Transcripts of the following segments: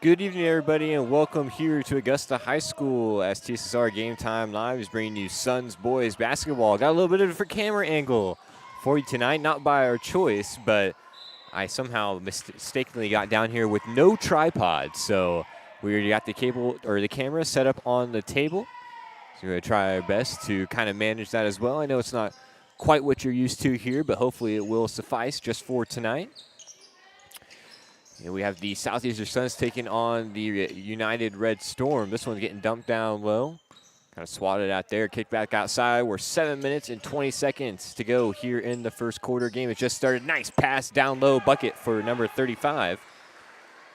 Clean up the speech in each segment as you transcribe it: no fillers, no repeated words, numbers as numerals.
Good evening, everybody, and welcome here to Augusta High School as TSSR Game Time Live is bringing you Suns boys basketball. Got a little bit of a different camera angle for you tonight, not by our choice, but I somehow mistakenly got down here with no tripod, so we already got the camera set up on the table. So we're going to try our best to kind of manage that as well. I know it's not quite what you're used to here, but hopefully it will suffice just for tonight. And we have the Southeastern Suns taking on the United Red Storm. This one's getting dumped down low. Kind of swatted out there, kicked back outside. We're 7 minutes and 20 seconds to go here in the first quarter. Game has just started. Nice pass down low bucket for number 35.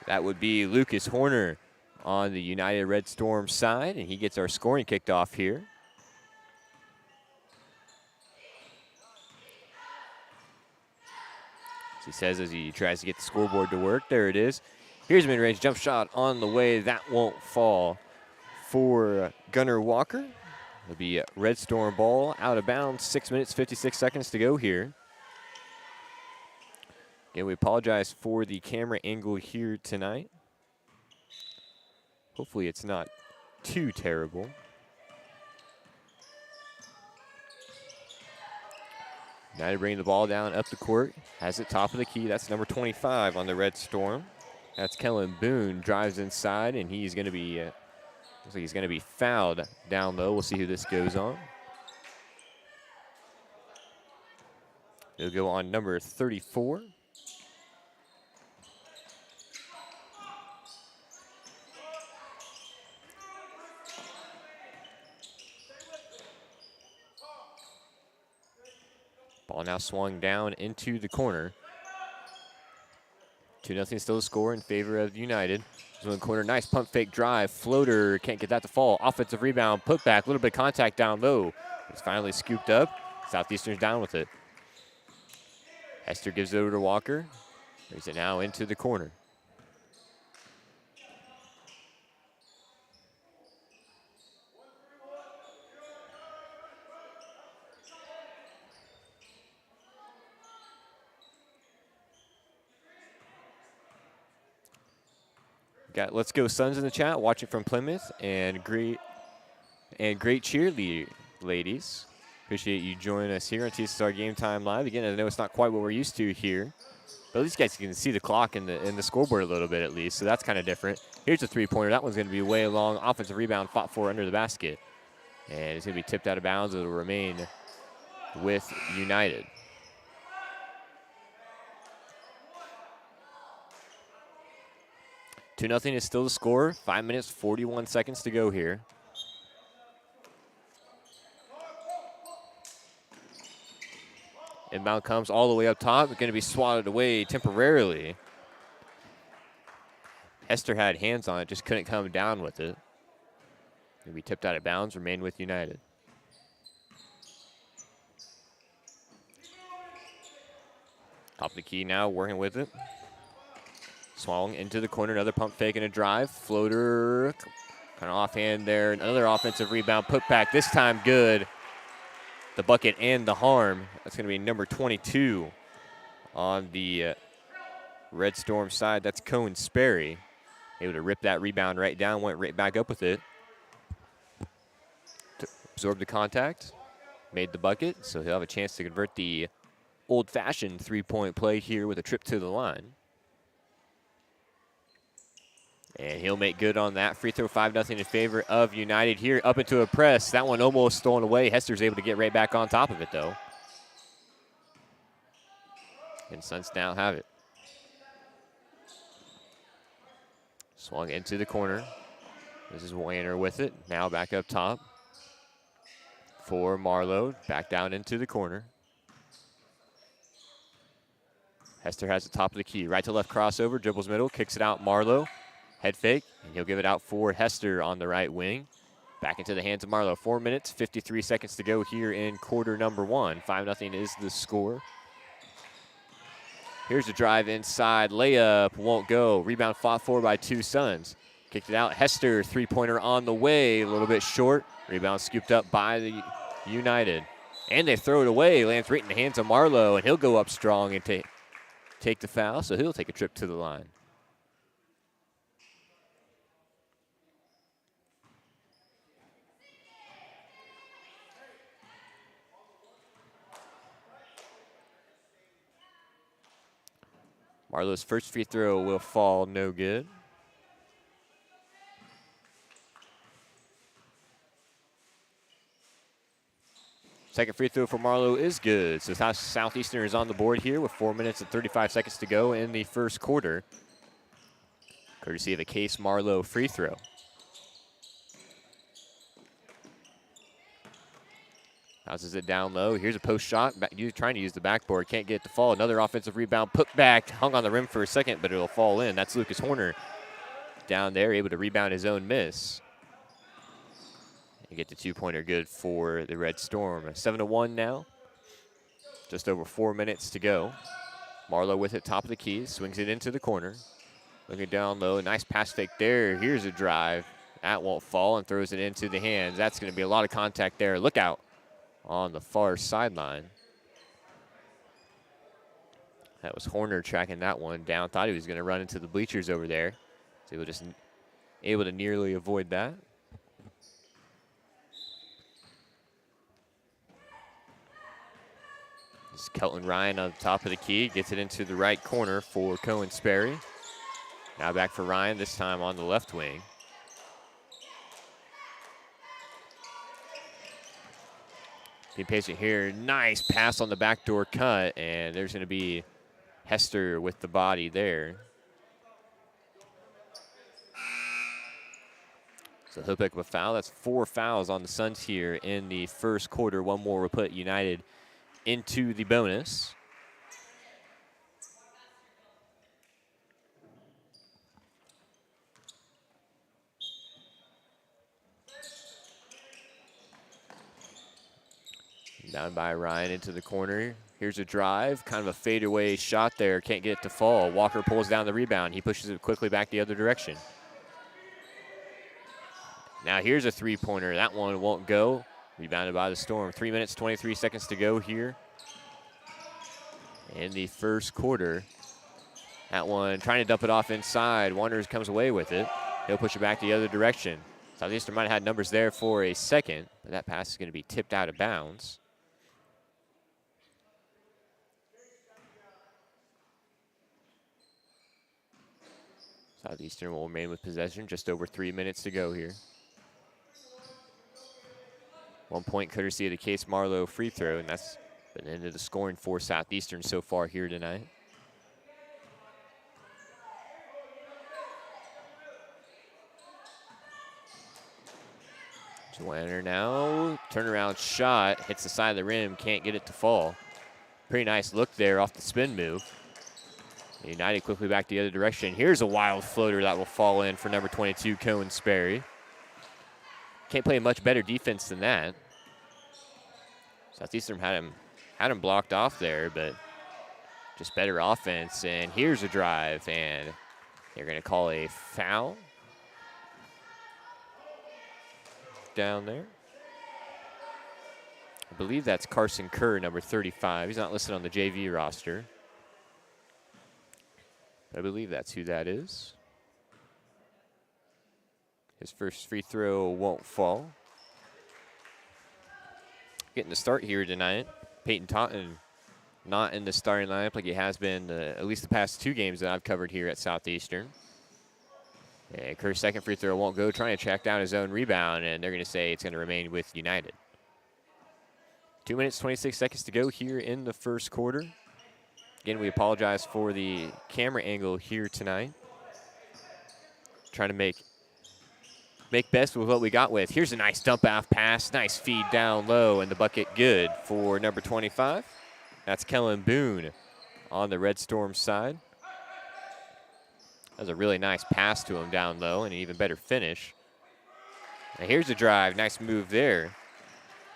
That would be Lucas Horner on the United Red Storm side, and he gets our scoring kicked off here. He says as he tries to get the scoreboard to work. There it is. Here's a mid-range jump shot on the way. That won't fall for Gunnar Walker. It'll be a Red Storm ball out of bounds. 6 minutes, 56 seconds to go here. And we apologize for the camera angle here tonight. Hopefully it's not too terrible. United bringing the ball down up the court. Has it top of the key. That's number 25 on the Red Storm. That's Kellen Boone. Drives inside, and he's going to be, looks like he's going to be fouled down low. We'll see who this goes on. It'll go on number 34. Ball now swung down into the corner. 2-0 still the score in favor of United. So in the corner, nice pump fake drive. Floater, can't get that to fall. Offensive rebound, put back, a little bit of contact down low. It's finally scooped up. Southeastern's down with it. Hester gives it over to Walker. Brings it now into the corner. Got Let's Go Suns in the chat, watching from Plymouth, and great cheerleader ladies. Appreciate you joining us here on TSSR Game Time Live. Again, I know it's not quite what we're used to here, but at least you guys can see the clock in the scoreboard a little bit at least, so that's kind of different. Here's a three-pointer. That one's going to be way long. Offensive rebound, fought for under the basket, and it's going to be tipped out of bounds. It'll remain with United. Two 2-0 is still the score. 5 minutes, 41 seconds to go here. Inbound comes all the way up top. It's going to be swatted away temporarily. Hester had hands on it, just couldn't come down with it. Going to be tipped out of bounds, remain with United. Top of the key now, working with it. Swung into the corner, another pump fake and a drive. Floater, kind of offhand there. Another offensive rebound, put back, this time good. The bucket and the harm. That's going to be number 22 on the Red Storm side. That's Cohen Sperry. Able to rip that rebound right down, went right back up with it. Absorbed the contact, made the bucket, so he'll have a chance to convert the old-fashioned three-point play here with a trip to the line. And he'll make good on that. Free throw, 5-0 in favor of United here. Up into a press. That one almost stolen away. Hester's able to get right back on top of it, though. And Suns now have it. Swung into the corner. This is Weiner with it. Now back up top for Marlowe. Back down into the corner. Hester has the top of the key. Right to left crossover. Dribbles middle. Kicks it out. Marlowe. Head fake, and he'll give it out for Hester on the right wing. Back into the hands of Marlowe. 4 minutes, 53 seconds to go here in quarter number one. 5-0 is the score. Here's the drive inside. Layup won't go. Rebound fought for by two Suns. Kicked it out. Hester, three-pointer on the way. A little bit short. Rebound scooped up by the United. And they throw it away. Lands right in the hands of Marlowe, and he'll go up strong and take the foul, so he'll take a trip to the line. Marlowe's first free throw will fall no good. Second free throw for Marlowe is good. So Southeastern is on the board here with 4 minutes and 35 seconds to go in the first quarter. Courtesy of a Case Marlowe free throw. Bounces it down low. Here's a post shot. Trying to use the backboard. Can't get it to fall. Another offensive rebound. Put back. Hung on the rim for a second, but it'll fall in. That's Lucas Horner down there, able to rebound his own miss. And get the two-pointer good for the Red Storm. 7-1 now. Just over 4 minutes to go. Marlowe with it, top of the key. Swings it into the corner. Looking down low. Nice pass fake there. Here's a drive. That won't fall and throws it into the hands. That's going to be a lot of contact there. Look out on the far sideline. That was Horner tracking that one down. Thought he was going to run into the bleachers over there. So he was just able to nearly avoid that. This is Kelton Ryan on the top of the key. Gets it into the right corner for Cohen Sperry. Now back for Ryan, this time on the left wing. Be patient here. Nice pass on the backdoor cut, and there's going to be Hester with the body there. So he'll pick up a foul. That's 4 fouls on the Suns here in the first quarter. One more will put United into the bonus. Down by Ryan into the corner. Here's a drive, kind of a fadeaway shot there. Can't get it to fall. Walker pulls down the rebound. He pushes it quickly back the other direction. Now here's a three-pointer. That one won't go. Rebounded by the Storm. 3 minutes, 23 seconds to go here in the first quarter. That one trying to dump it off inside. Wanderers comes away with it. He'll push it back the other direction. Southeastern might have had numbers there for a second, but that pass is going to be tipped out of bounds. Southeastern will remain with possession. Just over 3 minutes to go here. 1 point courtesy of the Case Marlowe free throw, and that's been the end of the scoring for Southeastern so far here tonight. Joanner now, turnaround shot, hits the side of the rim, can't get it to fall. Pretty nice look there off the spin move. United quickly back the other direction. Here's a wild floater that will fall in for number 22, Cohen Sperry. Can't play much better defense than that. Southeastern had him blocked off there, but just better offense. And here's a drive, and they're going to call a foul down there. I believe that's Carson Kerr, number 35. He's not listed on the JV roster. I believe that's who that is. His first free throw won't fall. Getting the start here tonight. Peyton Taunton not in the starting lineup like he has been at least the past 2 games that I've covered here at Southeastern. And Kerr's second free throw won't go, trying to track down his own rebound, and they're going to say it's going to remain with United. 2 minutes, 26 seconds to go here in the first quarter. Again, we apologize for the camera angle here tonight. Trying to make best with what we got with. Here's a nice dump off pass. Nice feed down low, and the bucket good for number 25. That's Kellen Boone on the Red Storm side. That was a really nice pass to him down low, and an even better finish. And here's a drive. Nice move there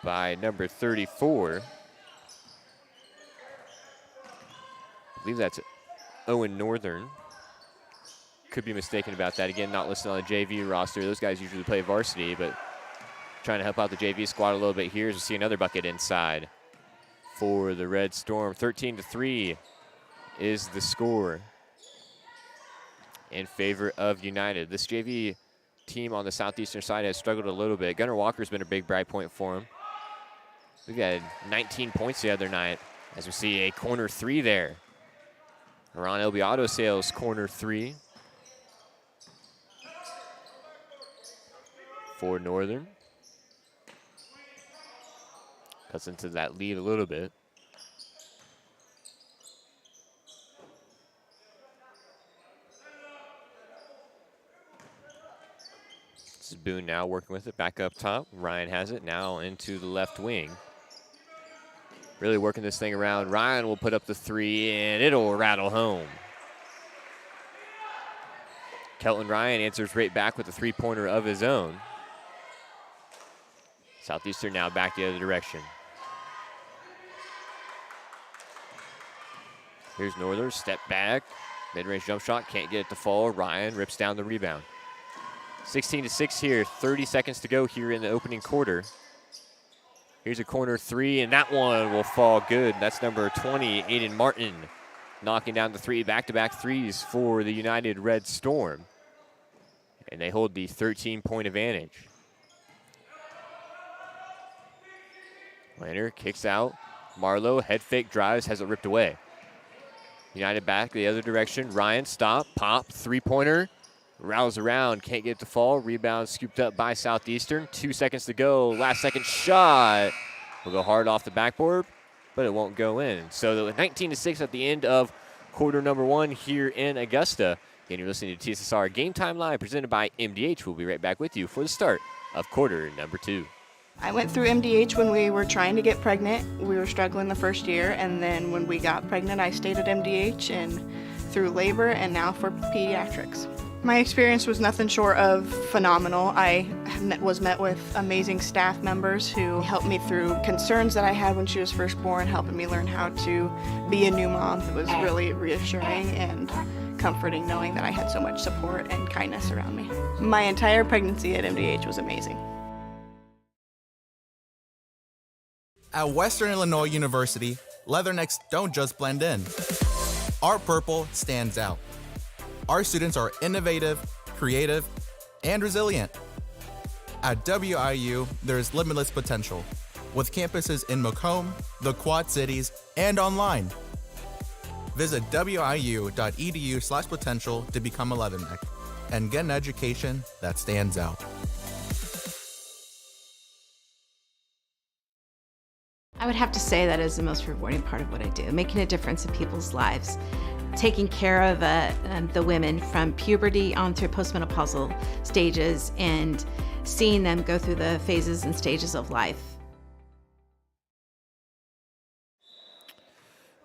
by number 34. I believe that's Owen Northern. Could be mistaken about that. Again, not listed on the JV roster. Those guys usually play varsity, but trying to help out the JV squad a little bit here. As we see another bucket inside for the Red Storm. 13-3 is the score in favor of United. This JV team on the Southeastern side has struggled a little bit. Gunnar Walker's been a big bright point for him. We had 19 points the other night as we see a corner 3 there. Ron LB Auto Sales, corner 3 for Northern. Cuts into that lead a little bit. This is Boone now working with it back up top. Ryan has it now into the left wing. Really working this thing around. Ryan will put up the 3 and it'll rattle home. Kelton Ryan answers right back with a 3-pointer of his own. Southeastern now back the other direction. Here's Northern, step back, mid-range jump shot, can't get it to fall. Ryan rips down the rebound. 16-6 here, 30 seconds to go here in the opening quarter. Here's a corner 3, and that one will fall good. That's number 20, Aiden Martin, knocking down the 3, back-to-back threes for the United Red Storm. And they hold the 13-point advantage. Lanner kicks out. Marlowe, head fake drives, has it ripped away. United back the other direction. Ryan, stop, pop, 3-pointer. Rattles around, can't get it to fall. Rebound scooped up by Southeastern. 2 seconds to go. Last second shot will go hard off the backboard, but it won't go in. So 19-6 at the end of quarter number 1 here in Augusta. Again, you're listening to TSSR Game Time Live, presented by MDH. We'll be right back with you for the start of quarter number 2. I went through MDH when we were trying to get pregnant. We were struggling the first year, and then when we got pregnant, I stayed at MDH and through labor and now for pediatrics. My experience was nothing short of phenomenal. I was met with amazing staff members who helped me through concerns that I had when she was first born, helping me learn how to be a new mom. It was really reassuring and comforting knowing that I had so much support and kindness around me. My entire pregnancy at MDH was amazing. At Western Illinois University, leathernecks don't just blend in. Our purple stands out. Our students are innovative, creative, and resilient. At WIU, there's limitless potential, with campuses in Macomb, the Quad Cities, and online. Visit wiu.edu/potential to become a leatherneck and get an education that stands out. I would have to say that is the most rewarding part of what I do, making a difference in people's lives, taking care of the women from puberty on through postmenopausal stages and seeing them go through the phases and stages of life.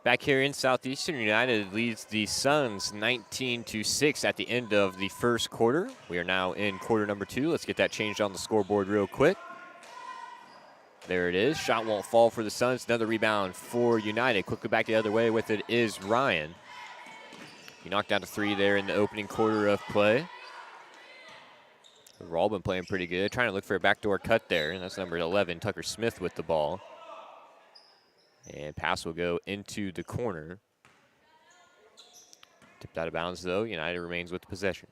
Back here in Southeastern, United leads the Suns 19-6 at the end of the first quarter. We are now in quarter number 2. Let's get that changed on the scoreboard real quick. There it is. Shot won't fall for the Suns. Another rebound for United. Quickly back the other way with it is Ryan. He knocked down a 3 there in the opening quarter of play. We've all been playing pretty good. Trying to look for a backdoor cut there. And that's number 11, Tucker Smith, with the ball. And pass will go into the corner. Tipped out of bounds, though. United remains with the possession.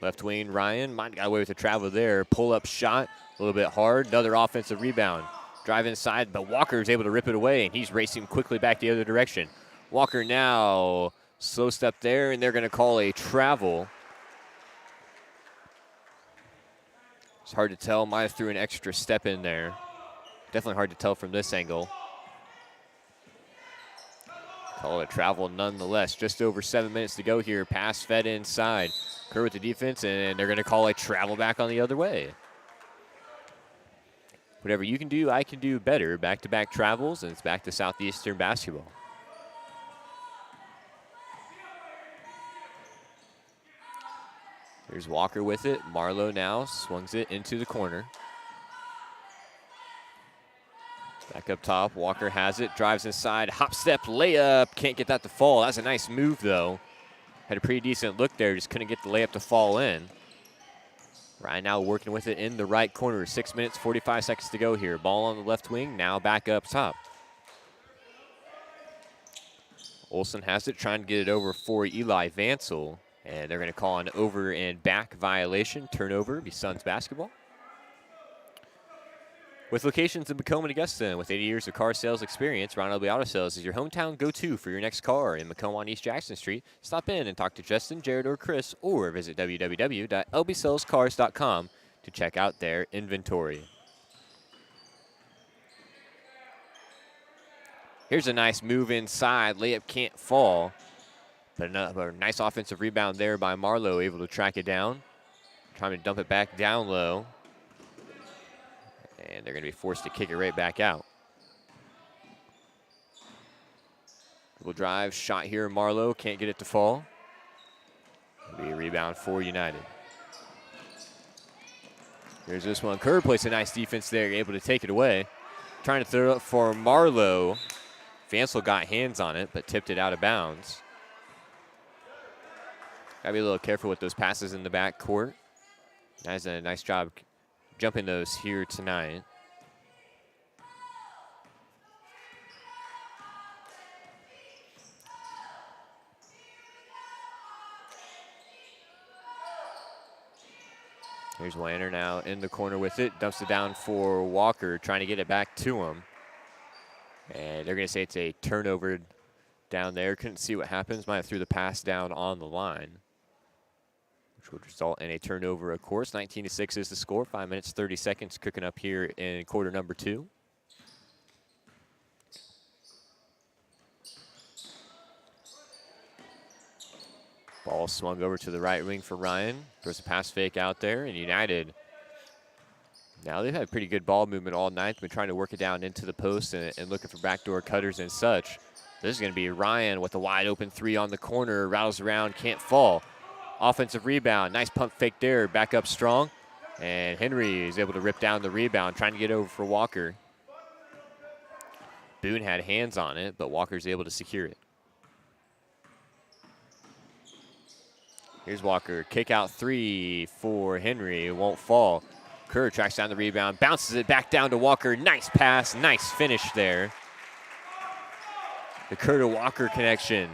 Left wing, Ryan might have got away with the travel there. Pull-up shot, a little bit hard. Another offensive rebound. Drive inside, but Walker is able to rip it away, and he's racing quickly back the other direction. Walker now, slow step there, and they're going to call a travel. It's hard to tell. Might have threw an extra step in there. Definitely hard to tell from this angle. Call it a travel nonetheless. Just over 7 minutes to go here. Pass fed inside. Kerr with the defense, and they're going to call a travel back on the other way. Whatever you can do, I can do better. Back-to-back travels, and it's back to Southeastern basketball. There's Walker with it. Marlowe now swings it into the corner. Back up top, Walker has it, drives inside, hop step, layup. Can't get that to fall. That's a nice move, though. Had a pretty decent look there, just couldn't get the layup to fall in. Ryan now working with it in the right corner. 6 minutes, 45 seconds to go here. Ball on the left wing, now back up top. Olsen has it, trying to get it over for Eli Vansel. And they're going to call an over and back violation. Turnover, be Suns basketball. With locations in Macomb and Augusta, and with 80 years of car sales experience, Ron L.B. Auto Sales is your hometown go-to for your next car. In Macomb on East Jackson Street, stop in and talk to Justin, Jared, or Chris, or visit www.lbsalescars.com to check out their inventory. Here's a nice move inside. Layup can't fall. But another nice offensive rebound there by Marlowe, able to track it down. Trying to dump it back down low. And they're going to be forced to kick it right back out. Dribble drive, shot here. Marlowe can't get it to fall. It'll be a rebound for United. Here's this one. Kerr plays a nice defense there, able to take it away. Trying to throw it up for Marlowe. Vansel got hands on it, but tipped it out of bounds. Gotta be a little careful with those passes in the back court. That's a nice job jumping those here tonight. Here's Wanner now in the corner with it. Dumps it down for Walker, trying to get it back to him. And they're going to say it's a turnover down there. Couldn't see what happens. Might have threw the pass down on the line, which would result in a turnover, of course. 19-6 is the score. 5 minutes, 30 seconds cooking up here in quarter number 2. Ball swung over to the right wing for Ryan. Throws a pass fake out there, and United, now they've had pretty good ball movement all night. Been trying to work it down into the post and looking for backdoor cutters and such. This is going to be Ryan with a wide open three on the corner. Rattles around, can't fall. Offensive rebound, nice pump fake there, back up strong. And Henry is able to rip down the rebound, trying to get over for Walker. Boone had hands on it, but Walker's able to secure it. Here's Walker, kick out three for Henry, it won't fall. Kerr tracks down the rebound, bounces it back down to Walker. Nice pass, nice finish there. The Kerr to Walker connection.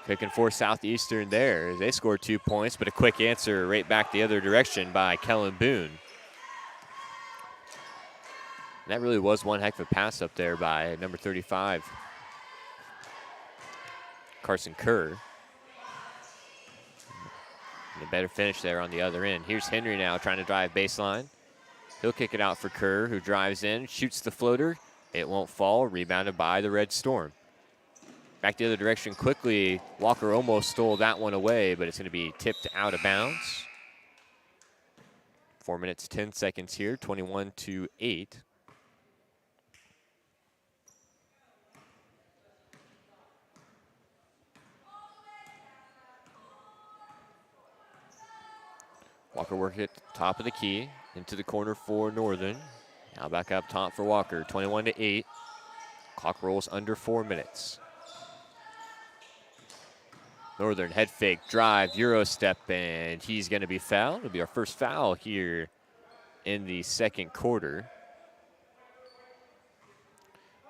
Picking for Southeastern there. They scored 2 points, but a quick answer right back the other direction by Kellen Boone. And that really was one heck of a pass up there by number 35, Carson Kerr. And a better finish there on the other end. Here's Henry now trying to drive baseline. He'll kick it out for Kerr, who drives in, shoots the floater. It won't fall, rebounded by the Red Storm. Back the other direction quickly. Walker almost stole that one away, but it's going to be tipped out of bounds. 4 minutes, 10 seconds here, 21-8. Walker working at the top of the key, into the corner for Northern. Now back up top for Walker, 21-8. Clock rolls under 4 minutes. Northern head fake, drive, Euro step, and he's going to be fouled. It'll be our first foul here in the second quarter.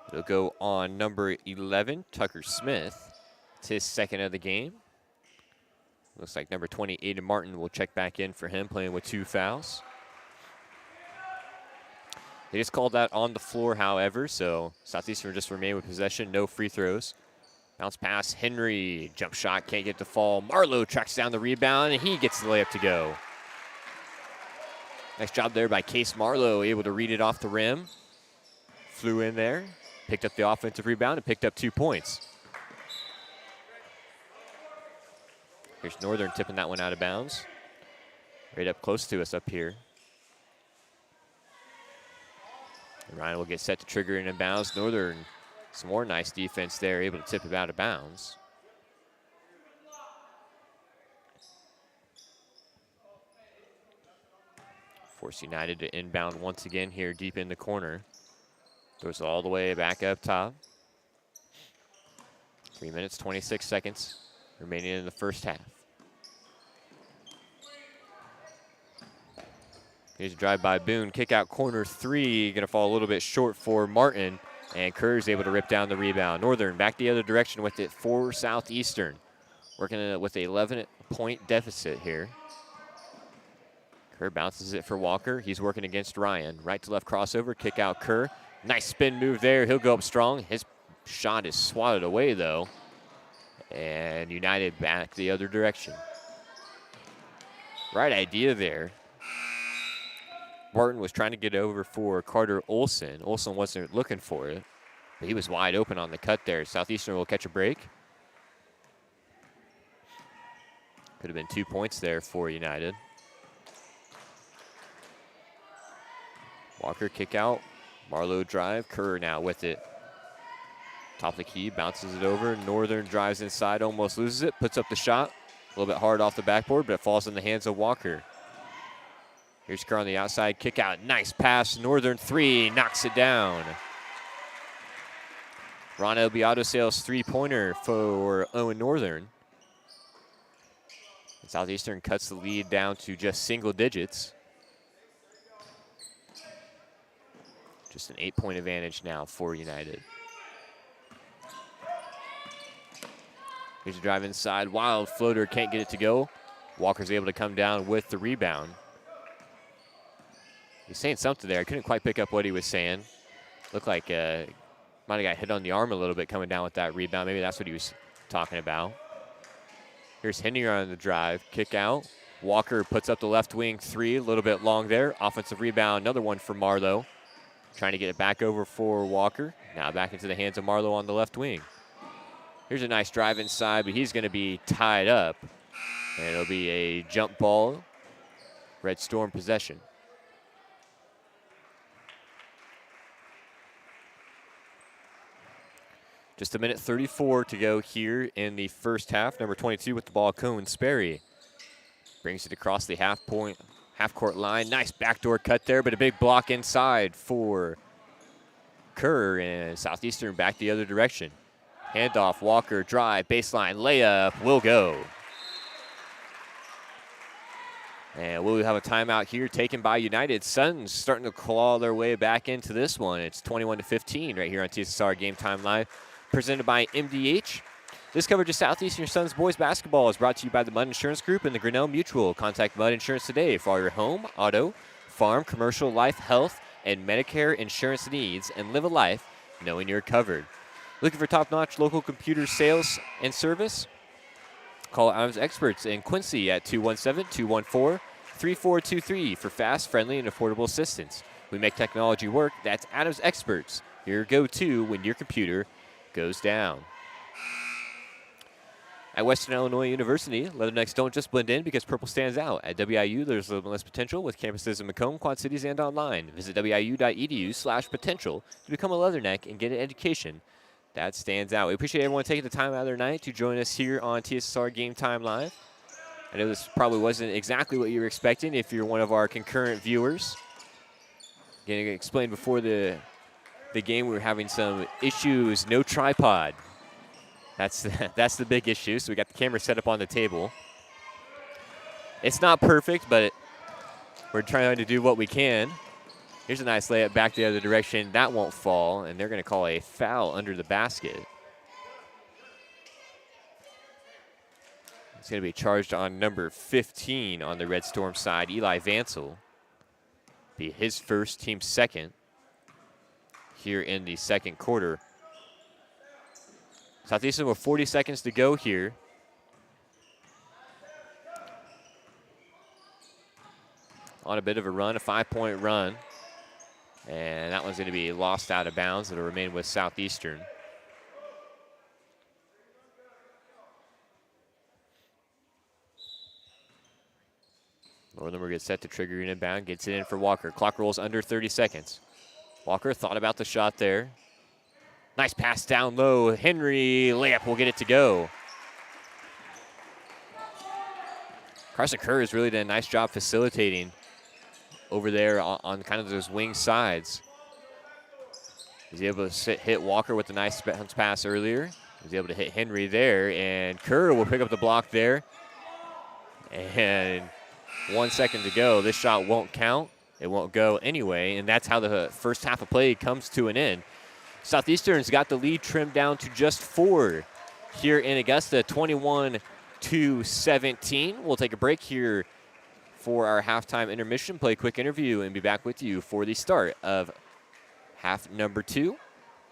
It'll go on number 11, Tucker Smith. It's his second of the game. Looks like number 28, Martin, will check back in for him, playing with 2 fouls. They just called that on the floor, however, so Southeastern just remain with possession, no free throws. Bounce pass, Henry, jump shot, can't get to fall. Marlowe tracks down the rebound, and he gets the layup to go. Nice job there by Case Marlowe, able to read it off the rim. Flew in there, picked up the offensive rebound, and picked up 2 points. Here's Northern tipping that one out of bounds. Right up close to us up here. And Ryan will get set to trigger in bounds. Northern, some more nice defense there, able to tip it out of bounds. Force United to inbound once again here deep in the corner. Throws it all the way back up top. 3 minutes, 26 seconds remaining in the first half. Here's a drive by Boone. Kick out corner three. Going to fall a little bit short for Martin. And Kerr's able to rip down the rebound. Northern back the other direction with it for Southeastern. Working with an 11-point deficit here. Kerr bounces it for Walker. He's working against Ryan. Right to left crossover, kick out Kerr. Nice spin move there. He'll go up strong. His shot is swatted away, though. And United back the other direction. Right idea there. Barton was trying to get over for Carter Olson. Olson wasn't looking for it, but he was wide open on the cut there. Southeastern will catch a break. Could have been 2 points there for United. Walker kick out. Marlowe drive. Kerr now with it. Top of the key, bounces it over. Northern drives inside, almost loses it. Puts up the shot. A little bit hard off the backboard, but it falls in the hands of Walker. Here's Kerr on the outside. Kick out. Nice pass. Northern 3. Knocks it down. Ron Elbiato sails 3-pointer for Owen Northern. Southeastern cuts the lead down to just single digits. Just an 8-point advantage now for United. Here's a drive inside. Wild floater, can't get it to go. Walker's able to come down with the rebound. He's saying something there. I couldn't quite pick up what he was saying. Looked like might have got hit on the arm a little bit coming down with that rebound. Maybe that's what he was talking about. Here's Henry on the drive. Kick out. Walker puts up the left wing 3. A little bit long there. Offensive rebound. Another one for Marlowe. Trying to get it back over for Walker. Now back into the hands of Marlowe on the left wing. Here's a nice drive inside, but he's going to be tied up. And it'll be a jump ball. Red Storm possession. Just a minute 34 to go here in the first half. Number 22 with the ball, Cohen Sperry. Brings it across the half-court line. Nice backdoor cut there, but a big block inside for Kerr, and Southeastern back the other direction. Handoff, Walker, drive, baseline, layup, will go. And we'll have a timeout here taken by United. Suns starting to claw their way back into this one. It's 21-15 right here on TSSR Game Time Live, presented by MDH. This coverage of Southeastern Suns boys basketball is brought to you by the Mudd Insurance Group and the Grinnell Mutual. Contact Mudd Insurance today for all your home, auto, farm, commercial, life, health, and Medicare insurance needs, and live a life knowing you're covered. Looking for top-notch local computer sales and service? Call Adams Experts in Quincy at 217-214-3423 for fast, friendly, and affordable assistance. We make technology work. That's Adams Experts, your go-to when your computer goes down. At Western Illinois University, Leathernecks don't just blend in because purple stands out. At WIU, there's limitless potential with campuses in Macomb, Quad Cities, and online. Visit wiu.edu/potential to become a Leatherneck and get an education that stands out. We appreciate everyone taking the time out of their night to join us here on TSSR Game Time Live. I know this probably wasn't exactly what you were expecting if you're one of our concurrent viewers. Getting explained before the game, we were having some issues, no tripod. That's the big issue. So we got the camera set up on the table. It's not perfect, but we're trying to do what we can. Here's a nice layup back the other direction. That won't fall, and they're going to call a foul under the basket. It's going to be charged on number 15 on the Red Storm side, Eli Vansel. Be his first, team second here in the second quarter. Southeastern with 40 seconds to go here. On a bit of a run, a 5-point run. And that one's going to be lost out of bounds. It'll remain with Southeastern. Northern will get set to trigger an inbound. Gets it in for Walker. Clock rolls under 30 seconds. Walker thought about the shot there. Nice pass down low. Henry, layup will get it to go. Carson Kerr has really done a nice job facilitating over there on kind of those wing sides. He's able to hit Walker with a nice bounce pass earlier. He's able to hit Henry there, and Kerr will pick up the block there. And 1 second to go. This shot won't count. It won't go anyway, and that's how the first half of play comes to an end. Southeastern's got the lead trimmed down to just 4 here in Augusta, 21-17. We'll take a break here for our halftime intermission, play a quick interview, and be back with you for the start of half number 2.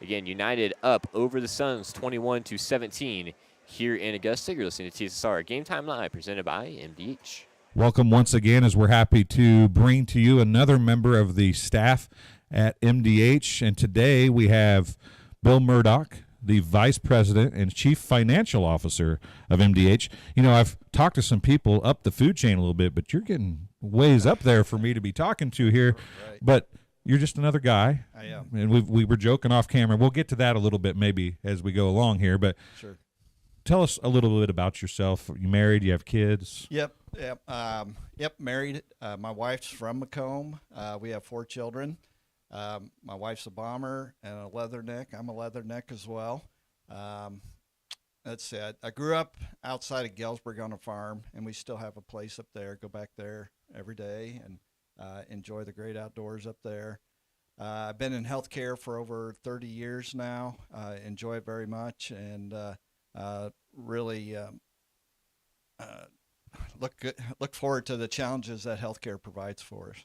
Again, United up over the Suns 21-17 here in Augusta. You're listening to TSSR Game Time Live, presented by MDH. Welcome once again, as we're happy to bring to you another member of the staff at MDH. And today we have Bill Murdoch, the Vice President and Chief Financial Officer of MDH. You know, I've talked to some people up the food chain a little bit, but you're getting ways up there for me to be talking to here. Right. But you're just another guy. I am. And we were joking off camera. We'll get to that a little bit maybe as we go along here. But Sure. tell us a little bit about yourself. You married? You have kids? Yep. Married. My wife's from Macomb. We have 4 children. My wife's a bomber and a leatherneck. I'm a leatherneck as well. That's it. I grew up outside of Galesburg on a farm, and we still have a place up there. Go back there every day and enjoy the great outdoors up there. I've been in healthcare for over 30 years now. Enjoy it very much, and really look forward to the challenges that healthcare provides for us.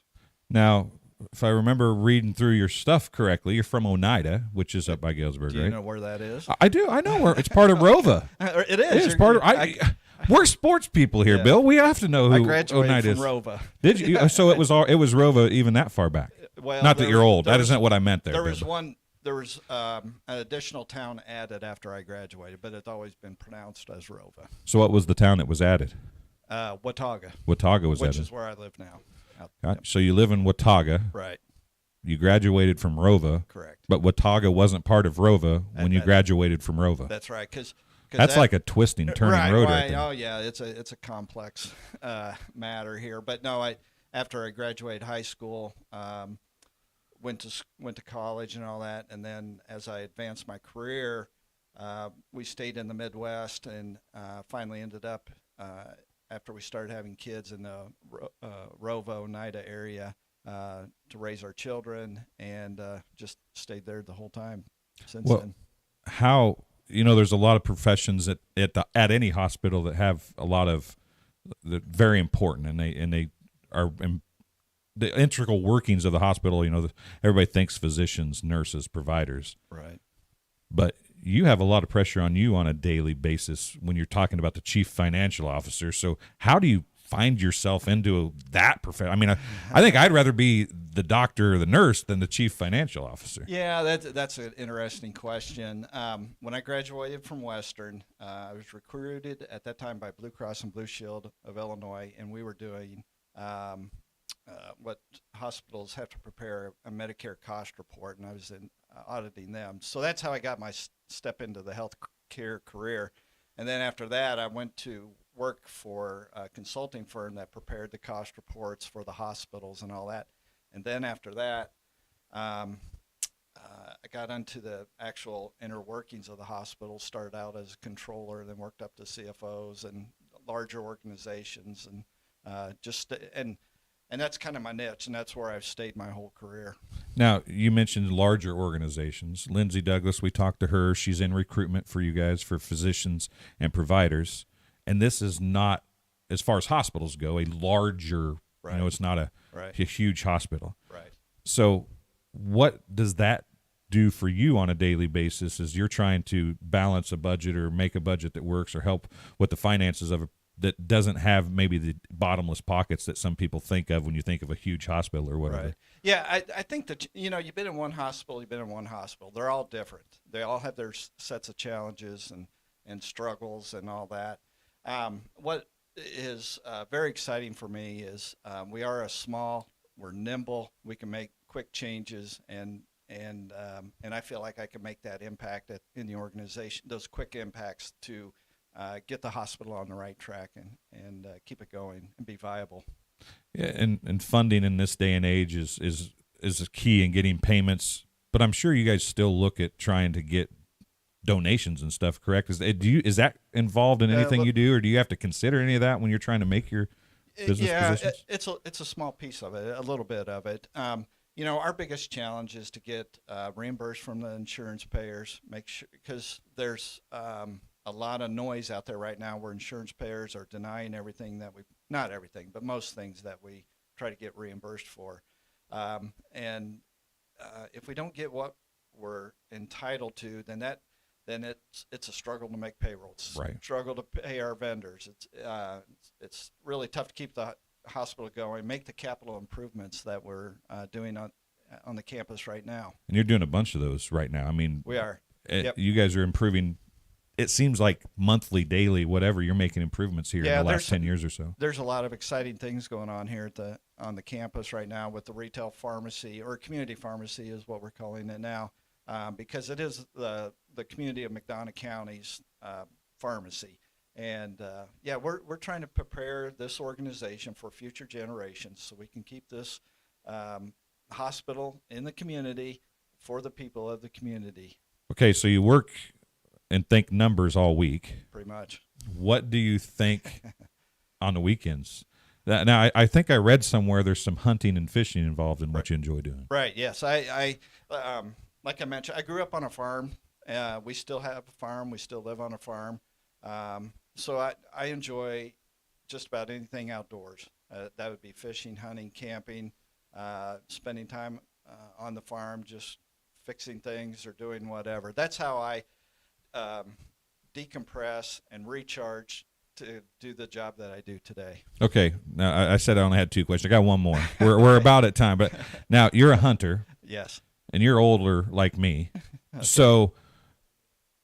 Now, if I remember reading through your stuff correctly, you're from Oneida, which is up by Galesburg, Do you right? know where that is? I do. I know where it's part of Rova. It is. It's part of. We're sports people here, Yeah. Bill. We have to know who I graduated Oneida from is. Rova. Did you? So it was Rova even that far back. Well, Not that you're old. there That was- isn't what I meant there. There was Bill. one. There was an additional town added after I graduated, but it's always been pronounced as Rova. So what was the town that was added? Watauga, Watauga was which added. is where I live now. So you live in Watauga. Right. You graduated from Rova. Correct. But Watauga wasn't part of Rova when you graduated from Rova. That's right. Because That's like a twisting, turning road right there. Oh yeah, it's a complex matter here. But no, after I graduated high school, went to college and all that, and then as I advanced my career, we stayed in the Midwest, and finally ended up after we started having kids in the Rova, Oneida area to raise our children, and just stayed there the whole time since then. How, there's a lot of professions at any hospital that have a lot of very important, and they are the integral workings of the hospital. Everybody thinks physicians, nurses, providers, Right. but you have a lot of pressure on you on a daily basis when you're talking about the chief financial officer. So how do you find yourself into that profession? I mean, I think I'd rather be the doctor or the nurse than the chief financial officer. Yeah, that's an interesting question. When I graduated from Western, I was recruited at that time by Blue Cross and Blue Shield of Illinois, and we were doing what hospitals have to prepare a Medicare cost report, and I was auditing them. So that's how I got my step into the healthcare career. And then after that, I went to work for a consulting firm that prepared the cost reports for the hospitals and all that. And then after that, I got into the actual inner workings of the hospital, started out as a controller, then worked up to CFOs and larger organizations, and and that's kind of my niche, and that's where I've stayed my whole career. Now, you mentioned larger organizations. Lindsay Douglas, we talked to her. She's in recruitment for you guys for physicians and providers. And this is not, as far as hospitals go, a larger, Right. it's not a huge hospital. Right. So what does that do for you on a daily basis as you're trying to balance a budget or make a budget that works or help with the finances of that doesn't have maybe the bottomless pockets that some people think of when you think of a huge hospital or whatever? Right. Yeah, I think that, you've been in one hospital, They're all different. They all have their sets of challenges and struggles and all that. What is very exciting for me is we are we're nimble, we can make quick changes, and I feel like I can make that impact in the organization, those quick impacts to get the hospital on the right track and keep it going and be viable. Yeah, and funding in this day and age is a key in getting payments. But I'm sure you guys still look at trying to get donations and stuff, correct? Is that involved in anything you do, or do you have to consider any of that when you're trying to make your business positions? It's a small piece of it, a little bit of it. Our biggest challenge is to get reimbursed from the insurance payers, make sure, because there's a lot of noise out there right now where insurance payers are denying everything that not everything, but most things that we try to get reimbursed for. And if we don't get what we're entitled to, then it's a struggle to make payroll. It's Right. a struggle to pay our vendors. It's really tough to keep the hospital going, make the capital improvements that we're doing on the campus right now. And you're doing a bunch of those right now. I mean, We are. You guys are improving. It seems like monthly, daily, whatever, you're making improvements here in the last 10 years or so. There's a lot of exciting things going on here on the campus right now with the retail pharmacy, or community pharmacy is what we're calling it now, because it is the community of McDonough County's pharmacy. And we're trying to prepare this organization for future generations so we can keep this hospital in the community for the people of the community. Okay, so you work and think numbers all week. Pretty much. What do you think on the weekends? Now, I think I read somewhere there's some hunting and fishing involved in what you enjoy doing. Right. Yes. I like I mentioned, I grew up on a farm. We still have a farm. We still live on a farm. So I enjoy just about anything outdoors. That would be fishing, hunting, camping, spending time on the farm, just fixing things or doing whatever. That's how I decompress and recharge to do the job that I do today. Okay. Now, I said I only had 2 questions. I got one more. We're about at time. But now, you're a hunter. Yes. And you're older like me. Okay. So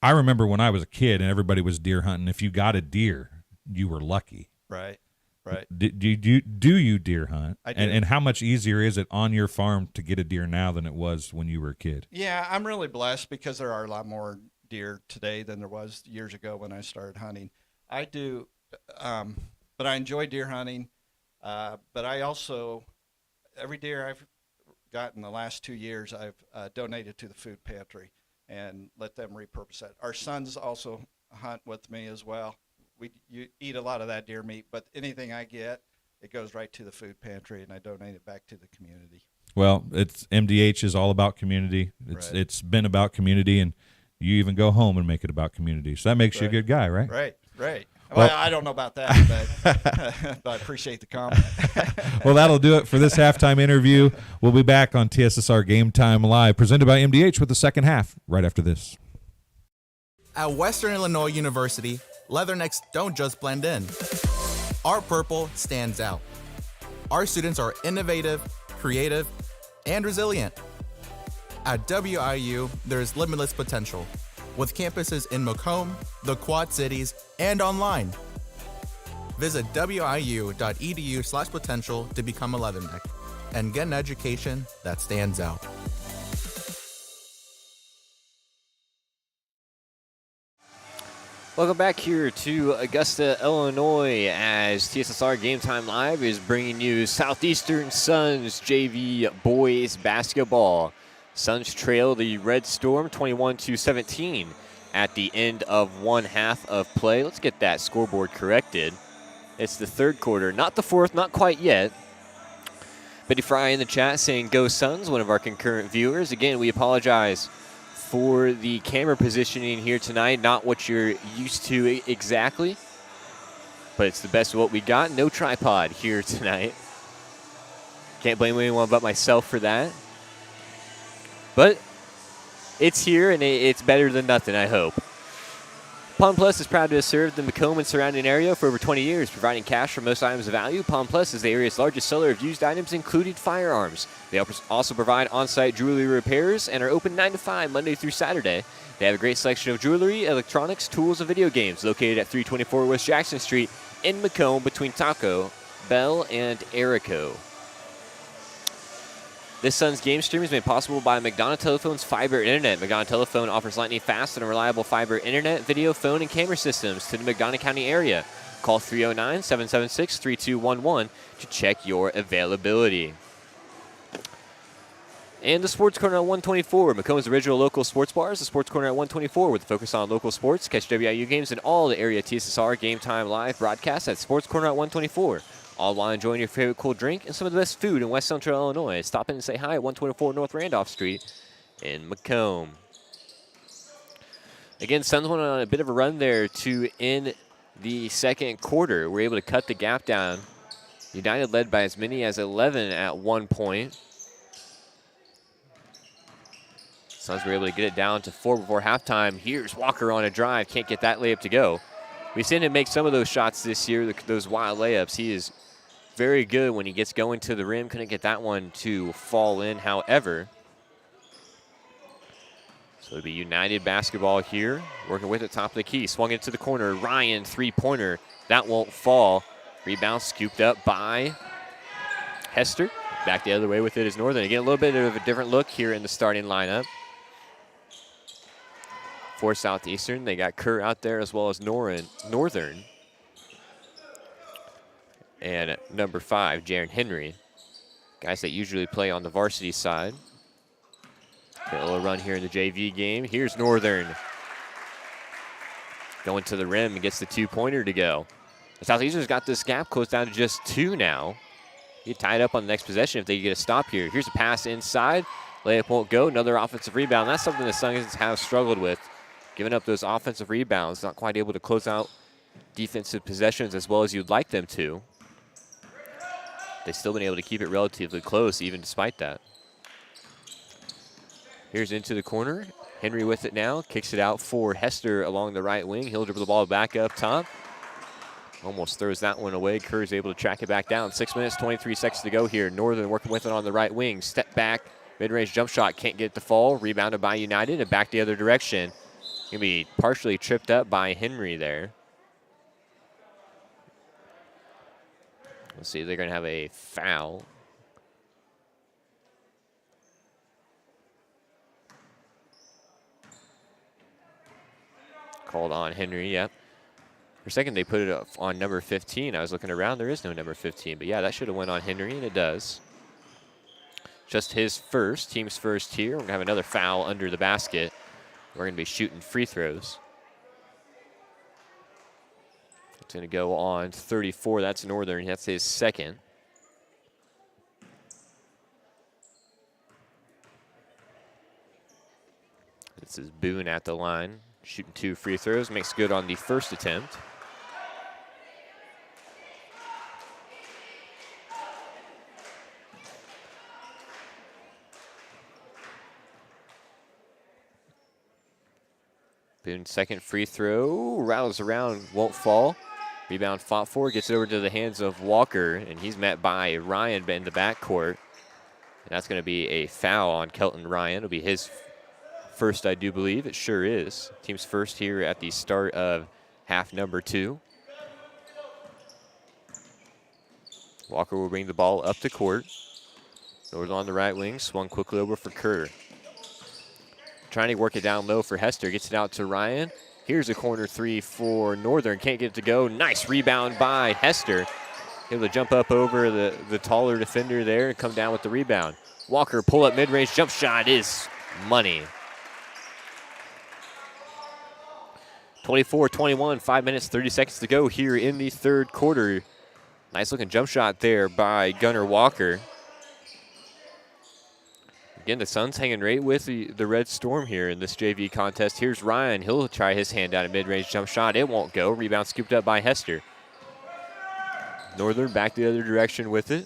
I remember when I was a kid and everybody was deer hunting, if you got a deer, you were lucky. Right. Right. Do you deer hunt? I do. And how much easier is it on your farm to get a deer now than it was when you were a kid? Yeah, I'm really blessed because there are a lot more deer today than there was years ago when I started hunting. I do, but I enjoy deer hunting. But I also, every deer I've gotten the last 2 years, I've donated to the food pantry and let them repurpose that. Our sons also hunt with me as well. You eat a lot of that deer meat, but anything I get, it goes right to the food pantry, and I donate it back to the community. Well, MDH is all about community. It's been about community, and you even go home and make it about community. So that makes you a good guy, right? Right. Well, I don't know about that, but I appreciate the comment. Well, that'll do it for this halftime interview. We'll be back on TSSR Game Time Live, presented by MDH, with the second half right after this. At Western Illinois University, leathernecks don't just blend in. Our purple stands out. Our students are innovative, creative, and resilient. At WIU, there's limitless potential, with campuses in Macomb, the Quad Cities, and online. Visit wiu.edu/potential to become a leatherneck and get an education that stands out. Welcome back here to Augusta, Illinois, as TSSR Game Time Live is bringing you Southeastern Suns JV boys basketball. Suns trail the Red Storm 21-17 at the end of one half of play. Let's get that scoreboard corrected. It's the third quarter, not the fourth, not quite yet. Betty Fry in the chat saying, "Go Suns," one of our concurrent viewers. Again, we apologize for the camera positioning here tonight, not what you're used to exactly, but it's the best of what we got. No tripod here tonight. Can't blame anyone but myself for that. But it's here, and it's better than nothing, I hope. Pawn Plus is proud to have served the Macomb and surrounding area for over 20 years, providing cash for most items of value. Pawn Plus is the area's largest seller of used items, including firearms. They also provide on-site jewelry repairs and are open 9 to 5 Monday through Saturday. They have a great selection of jewelry, electronics, tools, and video games located at 324 West Jackson Street in Macomb between Taco Bell and Erico. This Suns game stream is made possible by McDonough Telephone's fiber internet. McDonough Telephone offers lightning fast and reliable fiber internet, video, phone, and camera systems to the McDonough County area. Call 309-776-3211 to check your availability. And the Sports Corner at 124, Macomb's original local sports bars. The Sports Corner at 124 with a focus on local sports. Catch WIU games and all the area TSSR Game Time live broadcasts at Sports Corner at 124. All while enjoying your favorite cool drink and some of the best food in West Central Illinois. Stop in and say hi at 124 North Randolph Street in Macomb. Again, Suns went on a bit of a run there to end the second quarter. We're able to cut the gap down United led by as many as 11 at one point. Suns were able to get it down to 4 before halftime. Here's Walker on a drive. Can't get that layup to go. We've seen him make some of those shots this year, those wild layups. He is very good when he gets going to the rim. Couldn't get that one to fall in, however. So it'll be United basketball here, working with it top of the key. Swung into the corner. Ryan, three-pointer. That won't fall. Rebound scooped up by Hester. Back the other way with it is Northern. Again, a little bit of a different look here in the starting lineup. For Southeastern, they got Kerr out there as well as Northern. And at number 5, Jaron Henry. Guys that usually play on the varsity side. Get a little run here in the JV game. Here's Northern. Going to the rim and gets the two-pointer to go. Southeastern's got this gap closed down to just 2 now. Get tied up on the next possession if they get a stop here. Here's a pass inside. Layup won't go. Another offensive rebound. That's something the Suns have struggled with. Giving up those offensive rebounds. Not quite able to close out defensive possessions as well as you'd like them to. They've still been able to keep it relatively close even despite that. Here's into the corner. Henry with it now. Kicks it out for Hester along the right wing. He'll dribble the ball back up top. Almost throws that one away. Kerr's able to track it back down. 6 minutes, 23 seconds to go here. Northern working with it on the right wing. Step back. Mid-range jump shot. Can't get it to fall. Rebounded by United and back the other direction. Going to be partially tripped up by Henry there. Let's see, they're going to have a foul. Called on Henry, yep. For a second, they put it up on number 15. I was looking around, there is no number 15. But yeah, that should have went on Henry, and it does. Just his first, team's first here. We're going to have another foul under the basket. We're going to be shooting free throws. It's going to go on 34. That's Northern. That's his second. This is Boone at the line. Shooting 2 free throws. Makes good on the first attempt. Boone's second free throw. Rattles around, won't fall. Rebound fought for, gets it over to the hands of Walker, and he's met by Ryan in the backcourt. And that's going to be a foul on Kelton Ryan. It'll be his first, I do believe. It sure is. Team's first here at the start of half number 2. Walker will bring the ball up the court. Northern on the right wing, swung quickly over for Kerr. Trying to work it down low for Hester. Gets it out to Ryan. Here's a corner 3 for Northern. Can't get it to go. Nice rebound by Hester. Able to jump up over the taller defender there and come down with the rebound. Walker pull up mid-range jump shot is money. 24-21, 5 minutes, 30 seconds to go here in the third quarter. Nice looking jump shot there by Gunnar Walker. Again, the Suns hanging right with the Red Storm here in this JV contest. Here's Ryan. He'll try his hand down a mid-range jump shot. It won't go. Rebound scooped up by Hester. Northern back the other direction with it.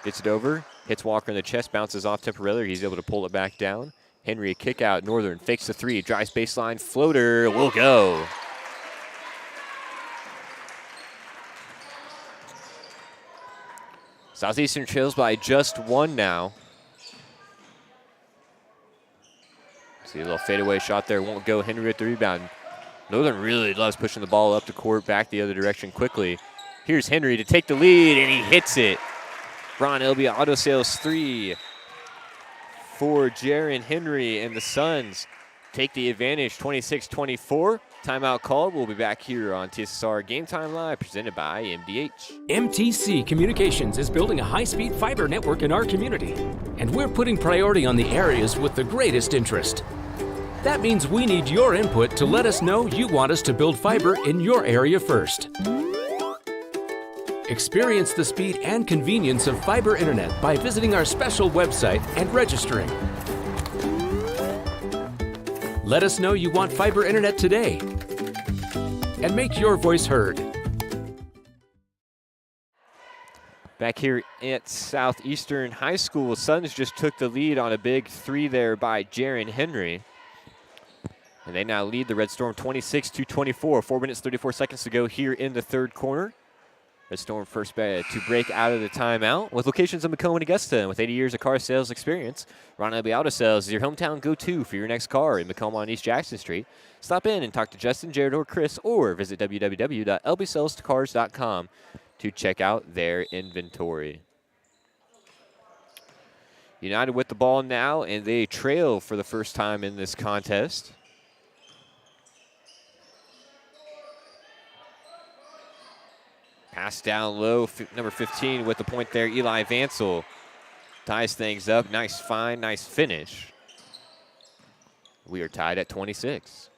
Gets it over. Hits Walker in the chest. Bounces off temporarily. He's able to pull it back down. Henry, a kick out. Northern fakes the 3. Drives baseline. Floater will go. Southeastern trails by just 1 now. See a little fadeaway shot there, won't go. Henry with the rebound. Northern really loves pushing the ball up the court, back the other direction quickly. Here's Henry to take the lead, and he hits it. Ron, it'll be auto sales 3 for Jaron Henry, and the Suns take the advantage, 26-24. Timeout called. We'll be back here on TSSR Game Time Live, presented by MDH. MTC Communications is building a high-speed fiber network in our community, and we're putting priority on the areas with the greatest interest. That means we need your input to let us know you want us to build fiber in your area first. Experience the speed and convenience of fiber internet by visiting our special website and registering. Let us know you want fiber internet today and make your voice heard. Back here at Southeastern High School, Suns just took the lead on a big 3 there by Jaron Henry. And they now lead the Red Storm 26-24. 4 minutes, 34 seconds to go here in the third quarter. Red Storm first to break out of the timeout. With locations in Macomb and Augusta, and with 80 years of car sales experience, Ron Abbey Auto Sales is your hometown go-to for your next car in Macomb on East Jackson Street. Stop in and talk to Justin, Jared, or Chris, or visit www.lbsalescars.com to check out their inventory. United with the ball now, and they trail for the first time in this contest. Pass down low, number 15 with the point there, Eli Vansel ties things up. Nice find, nice finish. We are tied at 26.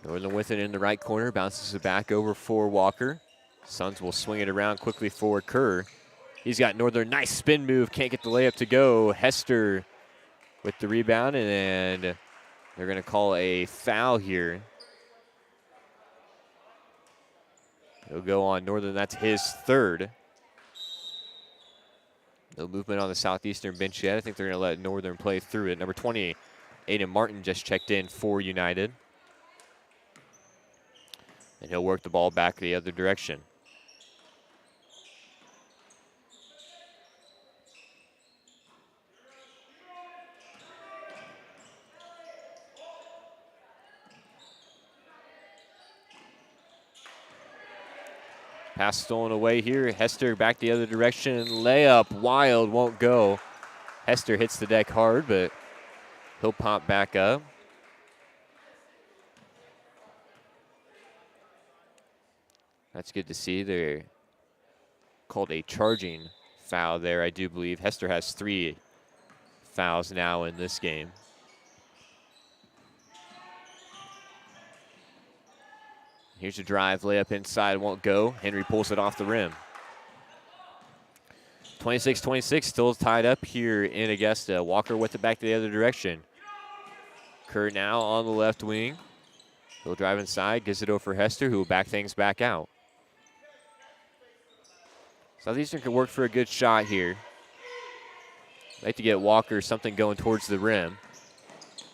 Northern with it in the right corner, bounces it back over for Walker. Suns will swing it around quickly for Kerr. He's got Northern, nice spin move, can't get the layup to go. Hester with the rebound, and they're gonna call a foul here. He'll go on Northern, that's his third. No movement on the Southeastern bench yet. I think they're gonna let Northern play through it. Number 20, Aiden Martin just checked in for United. And he'll work the ball back the other direction. Pass stolen away here. Hester back the other direction. Layup, wild, won't go. Hester hits the deck hard, but he'll pop back up. That's good to see. They're called a charging foul there, I do believe. Hester has 3 fouls now in this game. Here's a drive, layup inside, won't go. Henry pulls it off the rim. 26-26, still tied up here in Augusta. Walker with it back to the other direction. Kerr now on the left wing. He'll drive inside, gives it over for Hester, who will back things back out. Southeastern can work for a good shot here. Like to get Walker something going towards the rim.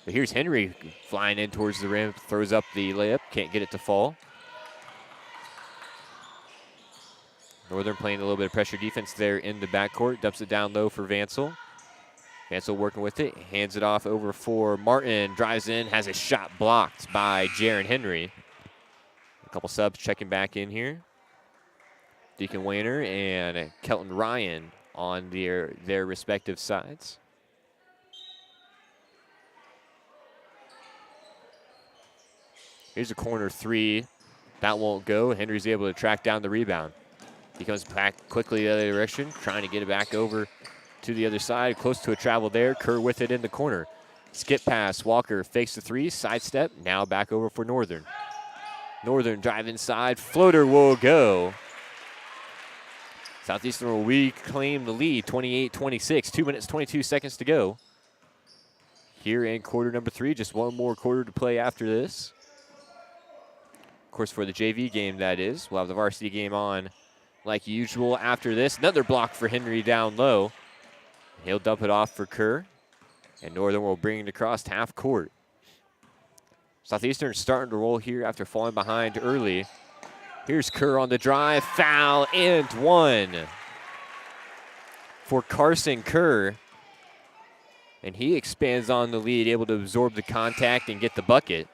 But here's Henry flying in towards the rim, throws up the layup, can't get it to fall. Northern playing a little bit of pressure defense there in the backcourt. Dumps it down low for Vansel. Vansel working with it. Hands it off over for Martin. Drives in. Has a shot blocked by Jaron Henry. A couple subs checking back in here. Deacon Wayner and Kelton Ryan on their respective sides. Here's a corner 3. That won't go. Henry's able to track down the rebound. He comes back quickly the other direction, trying to get it back over to the other side. Close to a travel there. Kerr with it in the corner. Skip pass. Walker fakes the 3, sidestep. Now back over for Northern. Northern drive inside. Floater will go. Southeastern will reclaim the lead, 28-26. 2 minutes, 22 seconds to go. Here in quarter number 3, just one more quarter to play after this. Of course, for the JV game, that is. We'll have the varsity game on like usual after this. Another block for Henry down low. He'll dump it off for Kerr. And Northern will bring it across half court. Southeastern starting to roll here after falling behind early. Here's Kerr on the drive. Foul and 1 for Carson Kerr. And he expands on the lead, able to absorb the contact and get the bucket.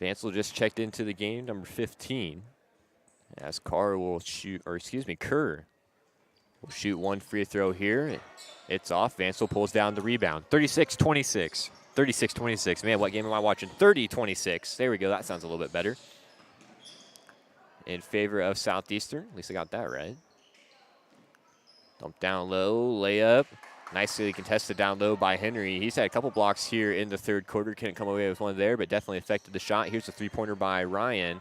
Vansel just checked into the game, number 15. As Kerr will shoot 1 free throw here. It's off. Vansel pulls down the rebound. 36-26. 36-26. Man, what game am I watching? 30-26. There we go. That sounds a little bit better. In favor of Southeastern. At least I got that right. Dump down low. Layup. Nicely contested down low by Henry. He's had a couple blocks here in the third quarter. Couldn't come away with one there, but definitely affected the shot. Here's a 3-pointer by Ryan.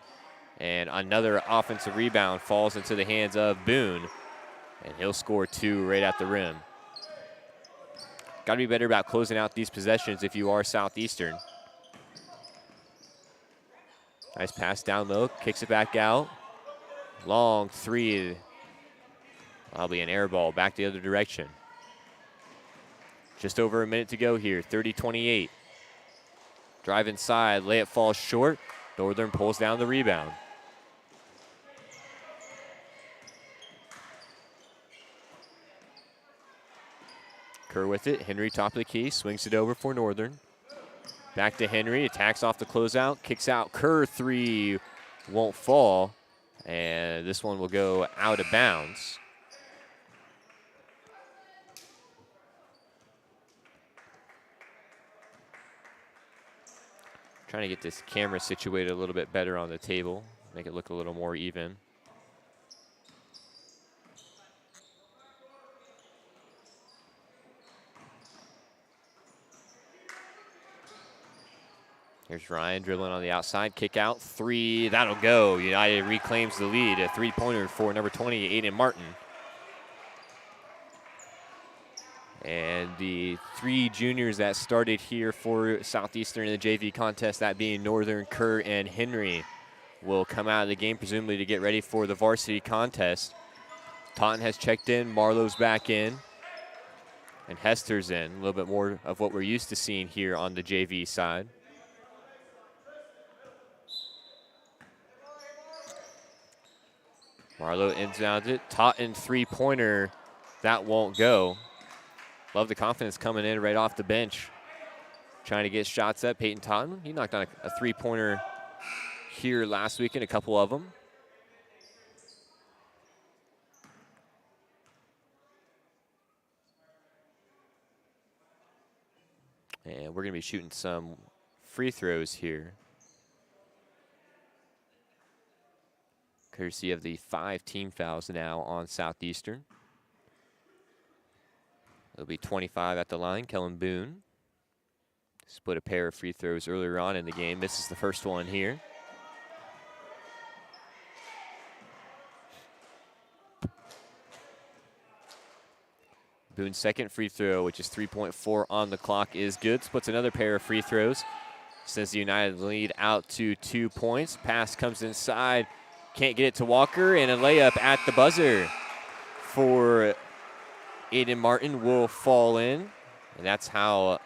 And another offensive rebound falls into the hands of Boone. And he'll score 2 right at the rim. got to be better about closing out these possessions if you are Southeastern. Nice pass down low, kicks it back out. Long three. That'll be an air ball back the other direction. Just over a minute to go here, 30-28. Drive inside, layup falls short. Northern pulls down the rebound. Kerr with it, Henry top of the key, swings it over for Northern. Back to Henry, attacks off the closeout, kicks out. Kerr three won't fall, and this one will go out of bounds. Trying to get this camera situated a little bit better on the table, make it look a little more even. Here's Ryan dribbling on the outside, kick out, three, that'll go. United reclaims the lead, a three-pointer for number 20, Aiden Martin. And the three juniors that started here for Southeastern in the JV contest, that being Northern, Kerr, and Henry, will come out of the game presumably to get ready for the varsity contest. Taunton has checked in, Marlowe's back in, and Hester's in. A little bit more of what we're used to seeing here on the JV side. Marlowe inbounds it. Taunton three-pointer. That won't go. Love the confidence coming in right off the bench. Trying to get shots up. Peyton Taunton, he knocked on a three-pointer here last weekend, a couple of them. And we're going to be shooting some free throws here, courtesy of the 5 team fouls now on Southeastern. It'll be 25 at the line. Kellen Boone split a pair of free throws earlier on in the game. Misses the first one here. Boone's second free throw, which is 3.4 on the clock, is good. Splits another pair of free throws. Sends the United lead out to 2 points. Pass comes inside. Can't get it to Walker, and a layup at the buzzer for Aiden Martin will fall in. And that's how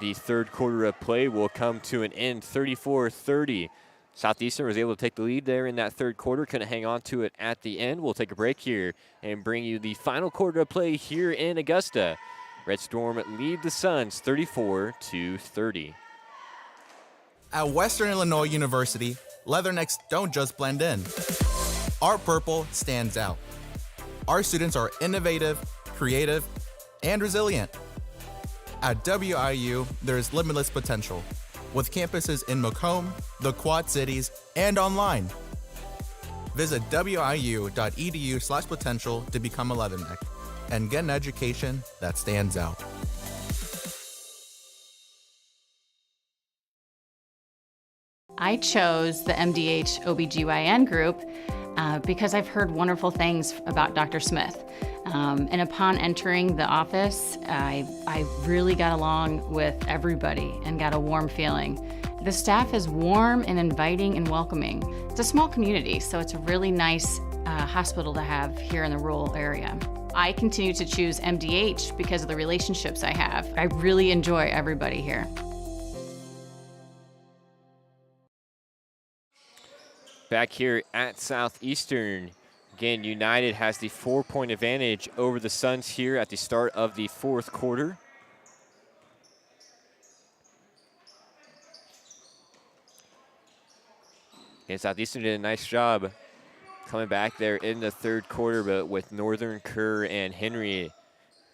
the third quarter of play will come to an end, 34-30. Southeastern was able to take the lead there in that third quarter, couldn't hang on to it at the end. We'll take a break here and bring you the final quarter of play here in Augusta. Red Storm lead the Suns 34-30. At Western Illinois University, Leathernecks don't just blend in. Our purple stands out. Our students are innovative, creative, and resilient. At WIU, there is limitless potential, with campuses in Macomb, the Quad Cities, and online. Visit wiu.edu/potential to become a Leatherneck and get an education that stands out. I chose the MDH OBGYN group because I've heard wonderful things about Dr. Smith. And upon entering the office, I really got along with everybody and got a warm feeling. The staff is warm and inviting and welcoming. It's a small community, so it's a really nice hospital to have here in the rural area. I continue to choose MDH because of the relationships I have. I really enjoy everybody here. Back here at Southeastern, again, United has the 4-point advantage over the Suns here at the start of the fourth quarter. And Southeastern did a nice job coming back there in the third quarter, but with Northern, Kerr, and Henry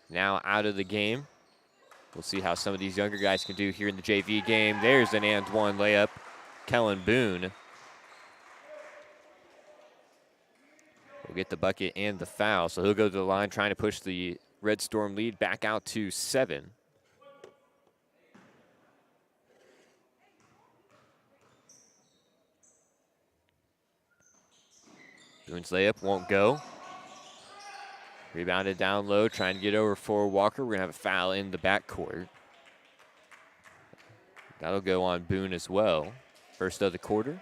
now out of the game. We'll see how some of these younger guys can do here in the JV game. There's an and one layup. Kellen Boone will get the bucket and the foul, so he'll go to the line trying to push the Red Storm lead back out to 7. Boone's layup won't go. Rebounded down low, trying to get over for Walker. We're going to have a foul in the backcourt. That'll go on Boone as well. First of the quarter.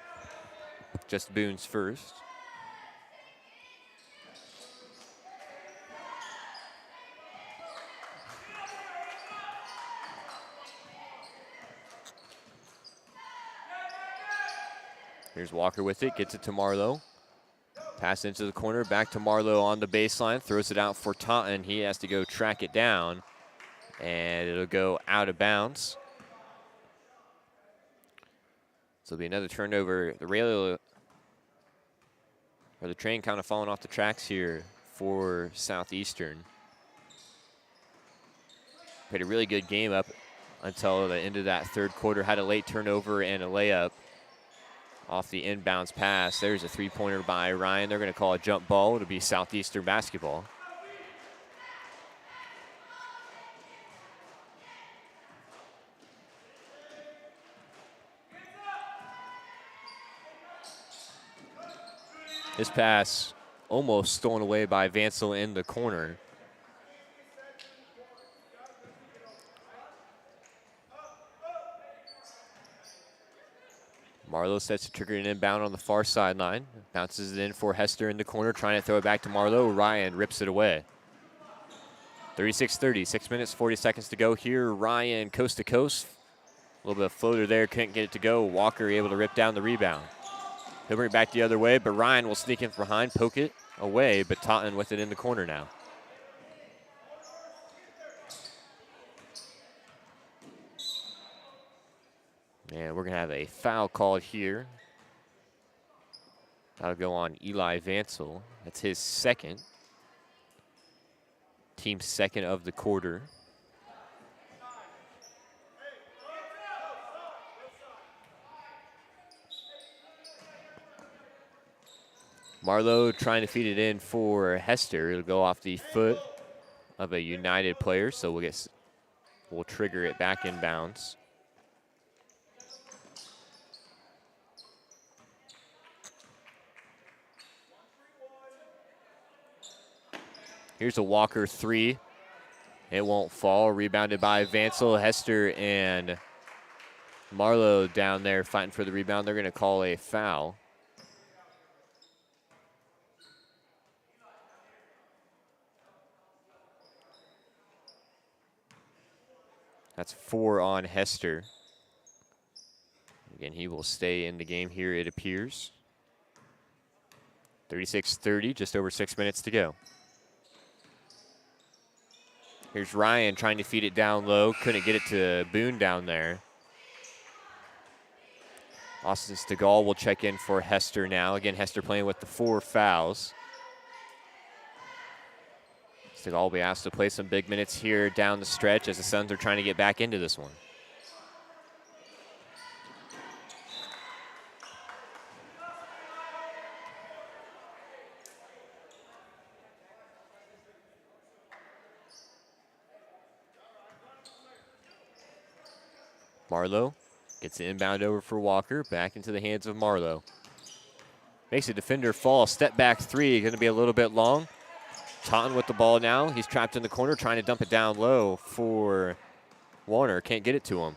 Just Boone's first. Here's Walker with it, gets it to Marlowe. Pass into the corner, back to Marlowe on the baseline, throws it out for Taunton. He has to go track it down, and it'll go out of bounds. So it'll be another turnover. The train kind of falling off the tracks here for Southeastern. Played a really good game up until the end of that third quarter. Had a late turnover and a layup off the inbounds pass. There's a three-pointer by Ryan. They're going to call a jump ball. It'll be Southeastern basketball. This pass almost stolen away by Vansel in the corner. Marlowe sets to trigger an inbound on the far sideline. Bounces it in for Hester in the corner, trying to throw it back to Marlowe. Ryan rips it away. 36-30, 6 minutes, 40 seconds to go here. Ryan coast to coast. A little bit of floater there, couldn't get it to go. Walker able to rip down the rebound. He'll bring it back the other way, but Ryan will sneak in from behind, poke it away, but Taunton with it in the corner now. And we're going to have a foul called here. That'll go on Eli Vansel. That's his second. Team second of the quarter. Marlowe trying to feed it in for Hester. It'll go off the foot of a United player, so we'll trigger it back inbounds. Here's a Walker three. It won't fall. Rebounded by Vansel. Hester and Marlowe down there fighting for the rebound. They're going to call a foul. That's 4 on Hester. Again, he will stay in the game here, it appears. 36-30, just over 6 minutes to go. Here's Ryan trying to feed it down low. Couldn't get it to Boone down there. Austin Stegall will check in for Hester now. Again, Hester playing with the 4 fouls. Stegall will be asked to play some big minutes here down the stretch as the Suns are trying to get back into this one. Marlowe gets the inbound over for Walker. Back into the hands of Marlowe. Makes a defender fall. Step back three. Going to be a little bit long. Taunton with the ball now. He's trapped in the corner trying to dump it down low for Warner. Can't get it to him.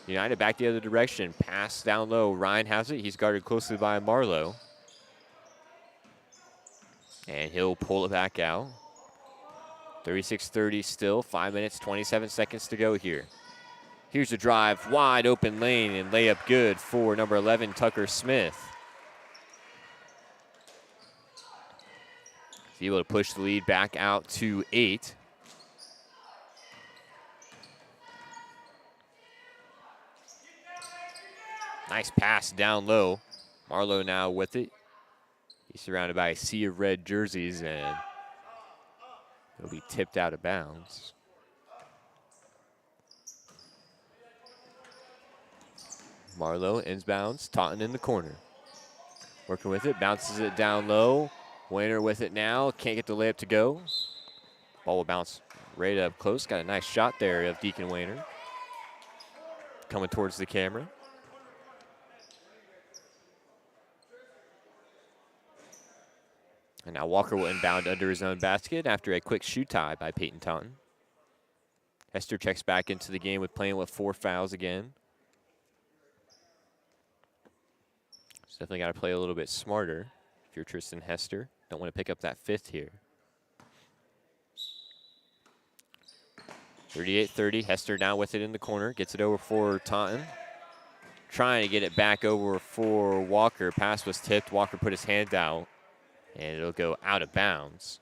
United back the other direction. Pass down low. Ryan has it. He's guarded closely by Marlowe. And he'll pull it back out. 36-30 still. 5 minutes, 27 seconds to go here. Here's a drive, wide open lane, and layup good for number 11, Tucker Smith. He's able to push the lead back out to 8. Nice pass down low. Marlowe now with it. He's surrounded by a sea of red jerseys, and he'll be tipped out of bounds. Marlowe inbounds, Taunton in the corner. Working with it, bounces it down low. Wainer with it now, can't get the layup to go. Ball will bounce right up close. Got a nice shot there of Deacon Wainer. Coming towards the camera. And now Walker will inbound under his own basket after a quick shoe tie by Peyton Taunton. Hester checks back into the game with playing with 4 fouls again. So definitely got to play a little bit smarter if you're Tristan Hester. Don't want to pick up that 5th here. 38-30, Hester now with it in the corner, gets it over for Taunton. Trying to get it back over for Walker. Pass was tipped, Walker put his hand out, and it'll go out of bounds.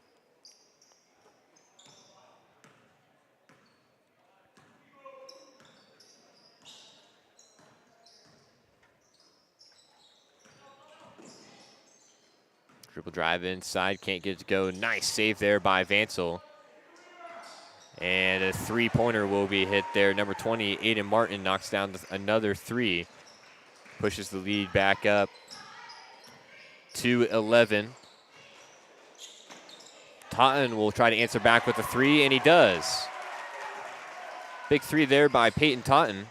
Dribble drive inside, can't get it to go. Nice save there by Vansel. And a 3-pointer will be hit there. Number 20, Aiden Martin, knocks down another 3. Pushes the lead back up to 11. Taunton will try to answer back with a 3, and he does. Big 3 there by Peyton Taunton.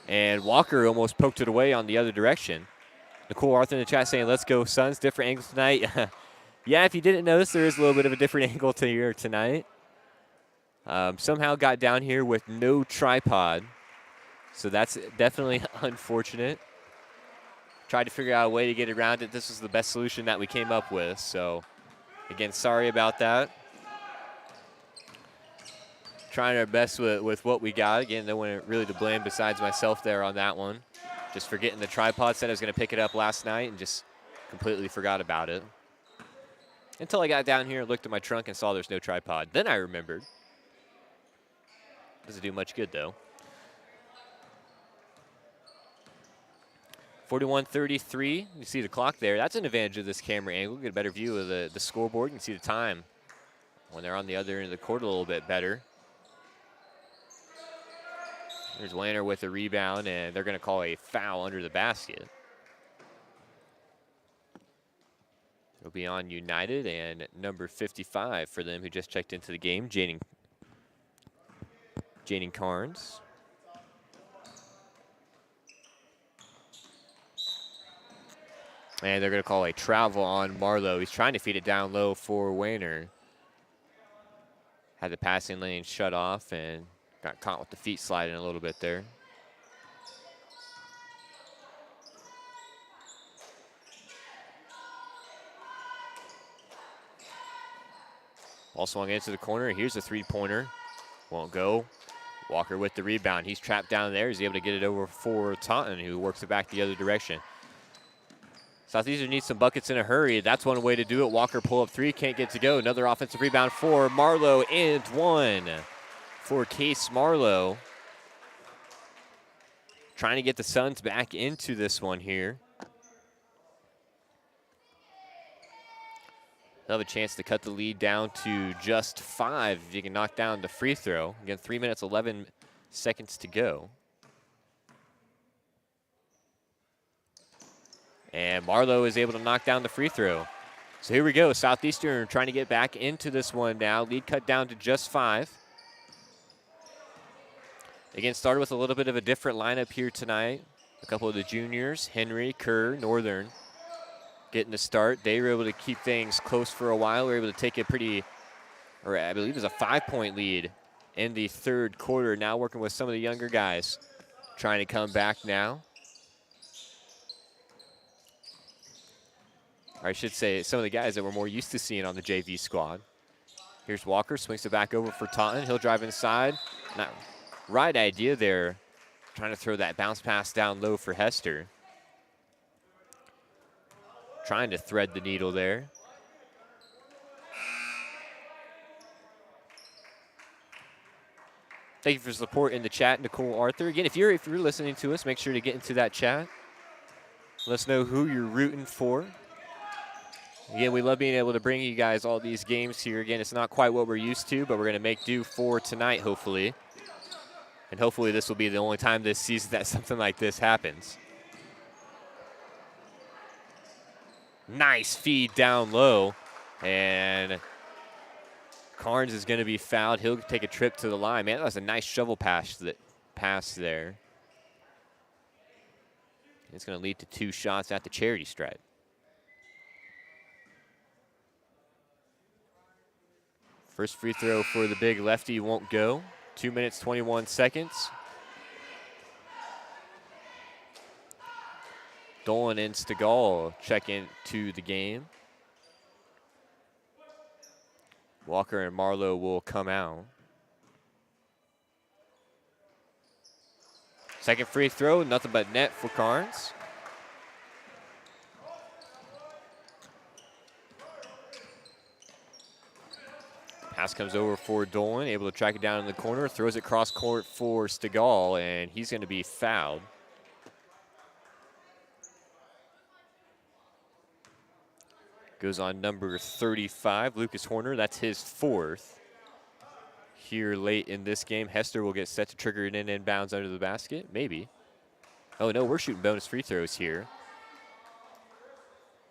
And Walker almost poked it away on the other direction. Nicole Arthur in the chat saying, let's go Suns, different angles tonight. Yeah, if you didn't notice, there is a little bit of a different angle to here tonight. Somehow got down here with no tripod. So that's definitely unfortunate. Tried to figure out a way to get around it. This was the best solution that we came up with. So, again, sorry about that. Trying our best with what we got. Again, no one really to blame besides myself there on that one. Just forgetting the tripod. Said I was going to pick it up last night and just completely forgot about it. Until I got down here, looked at my trunk, and saw there's no tripod. Then I remembered. Doesn't do much good, though. 41-33. You see the clock there. That's an advantage of this camera angle. Get a better view of the scoreboard. You can see the time when they're on the other end of the court a little bit better. There's Lanner with the rebound, and they're going to call a foul under the basket. It'll be on United, and number 55 for them who just checked into the game, Jaden Carnes. And they're going to call a travel on Marlowe. He's trying to feed it down low for Wayner. Had the passing lane shut off and got caught with the feet sliding a little bit there. Ball swung into the corner. Here's a 3-pointer. Won't go. Walker with the rebound. He's trapped down there. He's able to get it over for Taunton, who works it back the other direction. Southeastern needs some buckets in a hurry. That's one way to do it. Walker pull up 3, can't get to go. Another offensive rebound for Marlowe, and 1 for Case Marlowe. Trying to get the Suns back into this one here. They'll have a chance to cut the lead down to just 5 if you can knock down the free throw. Again, 3 minutes, 11 seconds to go. And Marlowe is able to knock down the free throw. So here we go. Southeastern trying to get back into this one now. Lead cut down to just 5. Again, started with a little bit of a different lineup here tonight. A couple of the juniors, Henry, Kerr, Northern, getting the start. They were able to keep things close for a while. We were able to take a pretty, or I believe it was a 5-point lead in the third quarter. Now working with some of the younger guys, trying to come back now. Or I should say some of the guys that we're more used to seeing on the JV squad. Here's Walker, swings it back over for Taunton. He'll drive inside. Not right idea there. Trying to throw that bounce pass down low for Hester. Trying to thread the needle there. Thank you for support in the chat, Nicole Arthur. Again, if you're listening to us, make sure to get into that chat. Let us know who you're rooting for. Again, we love being able to bring you guys all these games here. Again, it's not quite what we're used to, but we're going to make do for tonight, hopefully. And hopefully this will be the only time this season that something like this happens. Nice feed down low. And Carnes is going to be fouled. He'll take a trip to the line. Man, that was a nice shovel pass there. It's going to lead to 2 shots at the charity stripe. First free throw for the big lefty won't go. 2 minutes, 21 seconds. Dolan and Stegall check into the game. Walker and Marlowe will come out. Second free throw, nothing but net for Carnes. Pass comes over for Dolan, able to track it down in the corner, throws it cross court for Stegall, and he's going to be fouled. Goes on number 35, Lucas Horner. That's his 4th. Here late in this game, Hester will get set to trigger it in inbounds under the basket. Maybe. Oh, no, we're shooting bonus free throws here.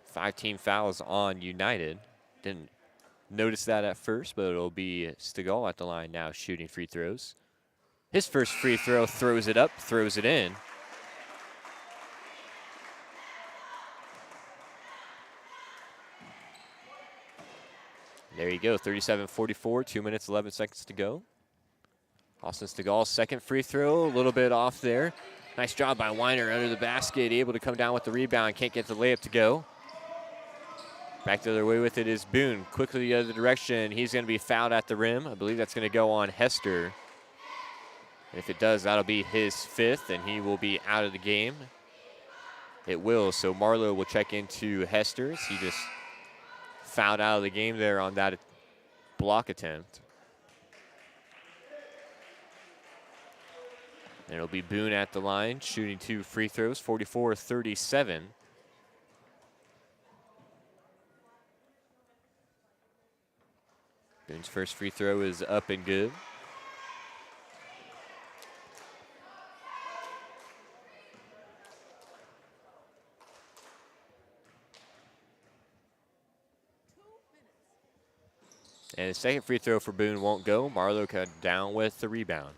5 team fouls on United. Didn't notice that at first, but it'll be Stegall at the line now shooting free throws. His first free throw, throws it up, throws it in. There you go, 37-44, 2 minutes, 11 seconds to go. Austin Stegall's second free throw, a little bit off there. Nice job by Weiner under the basket, able to come down with the rebound, can't get the layup to go. Back the other way with it is Boone, quickly the other direction. He's going to be fouled at the rim. I believe that's going to go on Hester. And if it does, that'll be his 5th, and he will be out of the game. It will, so Marlowe will check into Hester. He just fouled out of the game there on that block attempt. And it'll be Boone at the line, shooting 2 free throws, 44-37. Boone's first free throw is up and good. And the second free throw for Boone won't go. Marlowe cut down with the rebound.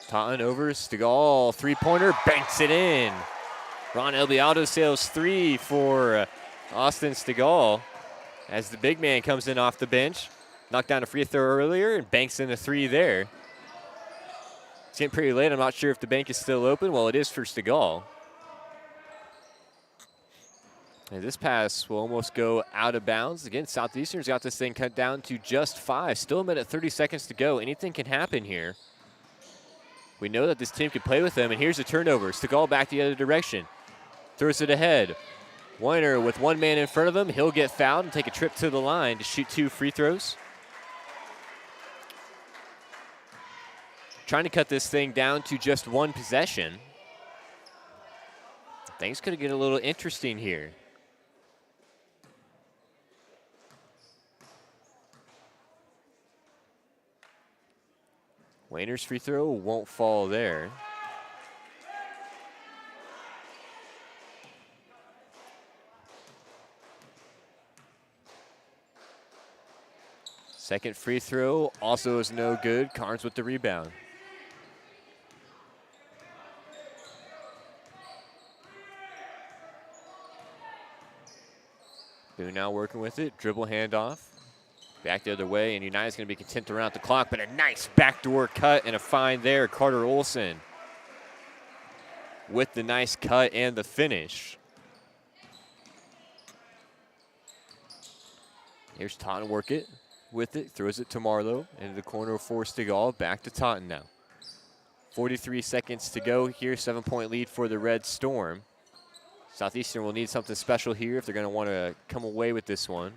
Taunton over, Stegall, three-pointer, banks it in. Ron Elbialdo sails 3 for Austin Stegall as the big man comes in off the bench. Knocked down a free throw earlier and banks in a 3 there. It's getting pretty late. I'm not sure if the bank is still open. Well, it is for Stegall. And this pass will almost go out of bounds. Again, Southeastern's got this thing cut down to just 5. Still a minute, 30 seconds to go. Anything can happen here. We know that this team can play with them, and here's a turnover. Stegall back the other direction. Throws it ahead. Weiner with one man in front of him. He'll get fouled and take a trip to the line to shoot 2 free throws. Trying to cut this thing down to just 1 possession. Things could get a little interesting here. Weiner's free throw won't fall there. Second free throw also is no good. Carnes with the rebound. Boone now working with it. Dribble handoff. Back the other way, and United's going to be content to run out the clock, but a nice backdoor cut and a find there. Carter Olson with the nice cut and the finish. Here's Taunton with it, throws it to Marlowe into the corner for Stegall. Back to Taunton now. 43 seconds to go here, 7-point lead for the Red Storm. Southeastern will need something special here if they're going to want to come away with this one.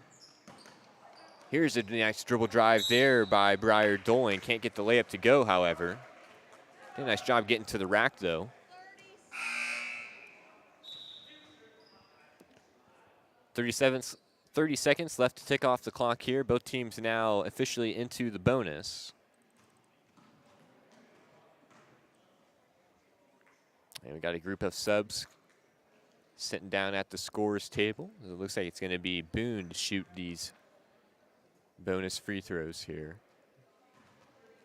Here's a nice dribble drive there by Briar Dolan. Can't get the layup to go, however. Did a nice job getting to the rack, though. 30 seconds left to tick off the clock here. Both teams now officially into the bonus. And we got a group of subs sitting down at the scorers table. It looks like it's going to be Boone to shoot these bonus free throws here.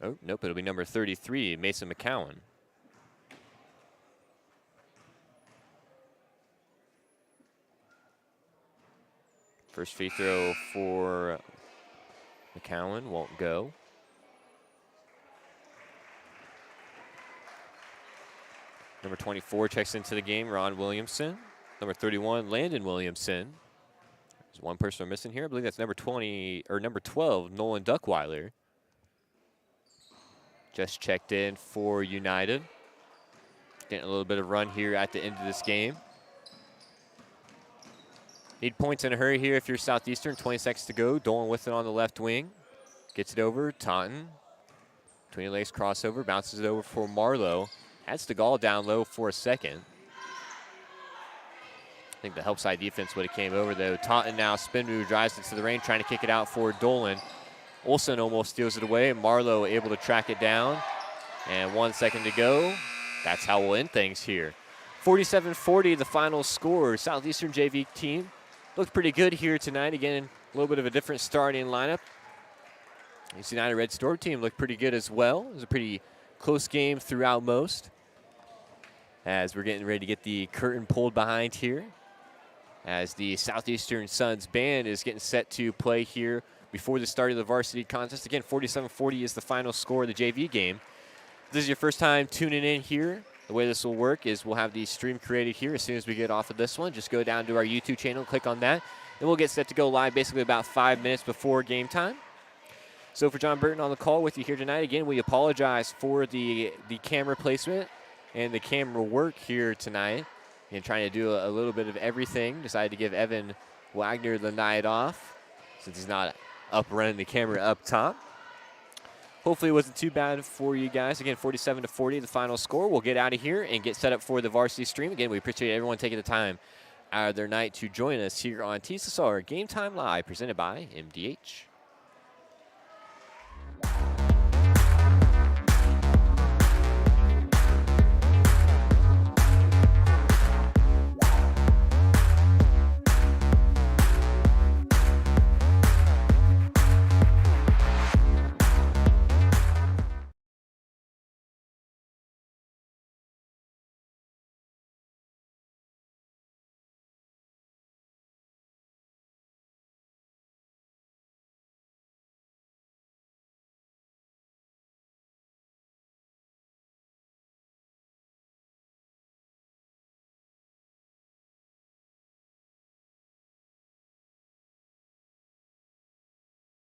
Oh, nope, it'll be number 33, Mason McCowan. First free throw for McCowan won't go. Number 24 checks into the game, Ron Williamson. Number 31, Landon Williamson. There's one person we're missing here. I believe that's number 20 or number 12, Nolan Duckweiler. Just checked in for United. Getting a little bit of run here at the end of this game. Need points in a hurry here if you're Southeastern. 20 seconds to go. Dolan with it on the left wing. Gets it over. Taunton. Between the legs crossover. Bounces it over for Marlowe. Had Stegall down low for a second. I think the help side defense would have came over though. Taunton now spin move, drives it to the range, trying to kick it out for Dolan. Olsen almost steals it away. Marlowe able to track it down. And 1 second to go. That's how we'll end things here. 47-40, the final score. Southeastern JV team looked pretty good here tonight. Again, a little bit of a different starting lineup. East United Red Storm team looked pretty good as well. It was a pretty close game throughout most. As we're getting ready to get the curtain pulled behind here. As the Southeastern Suns band is getting set to play here before the start of the varsity contest. Again, 47-40 is the final score of the JV game. If this is your first time tuning in here, the way this will work is we'll have the stream created here as soon as we get off of this one. Just go down to our YouTube channel, click on that, and we'll get set to go live basically about 5 minutes before game time. So for John Burton on the call with you here tonight, again, we apologize for the camera placement and the camera work here tonight. And trying to do a little bit of everything. Decided to give Evan Wagner the night off since he's not up running the camera up top. Hopefully it wasn't too bad for you guys. Again, 47-40, the final score. We'll get out of here and get set up for the varsity stream. Again, we appreciate everyone taking the time out of their night to join us here on TSSR Game Time Live, presented by MDH.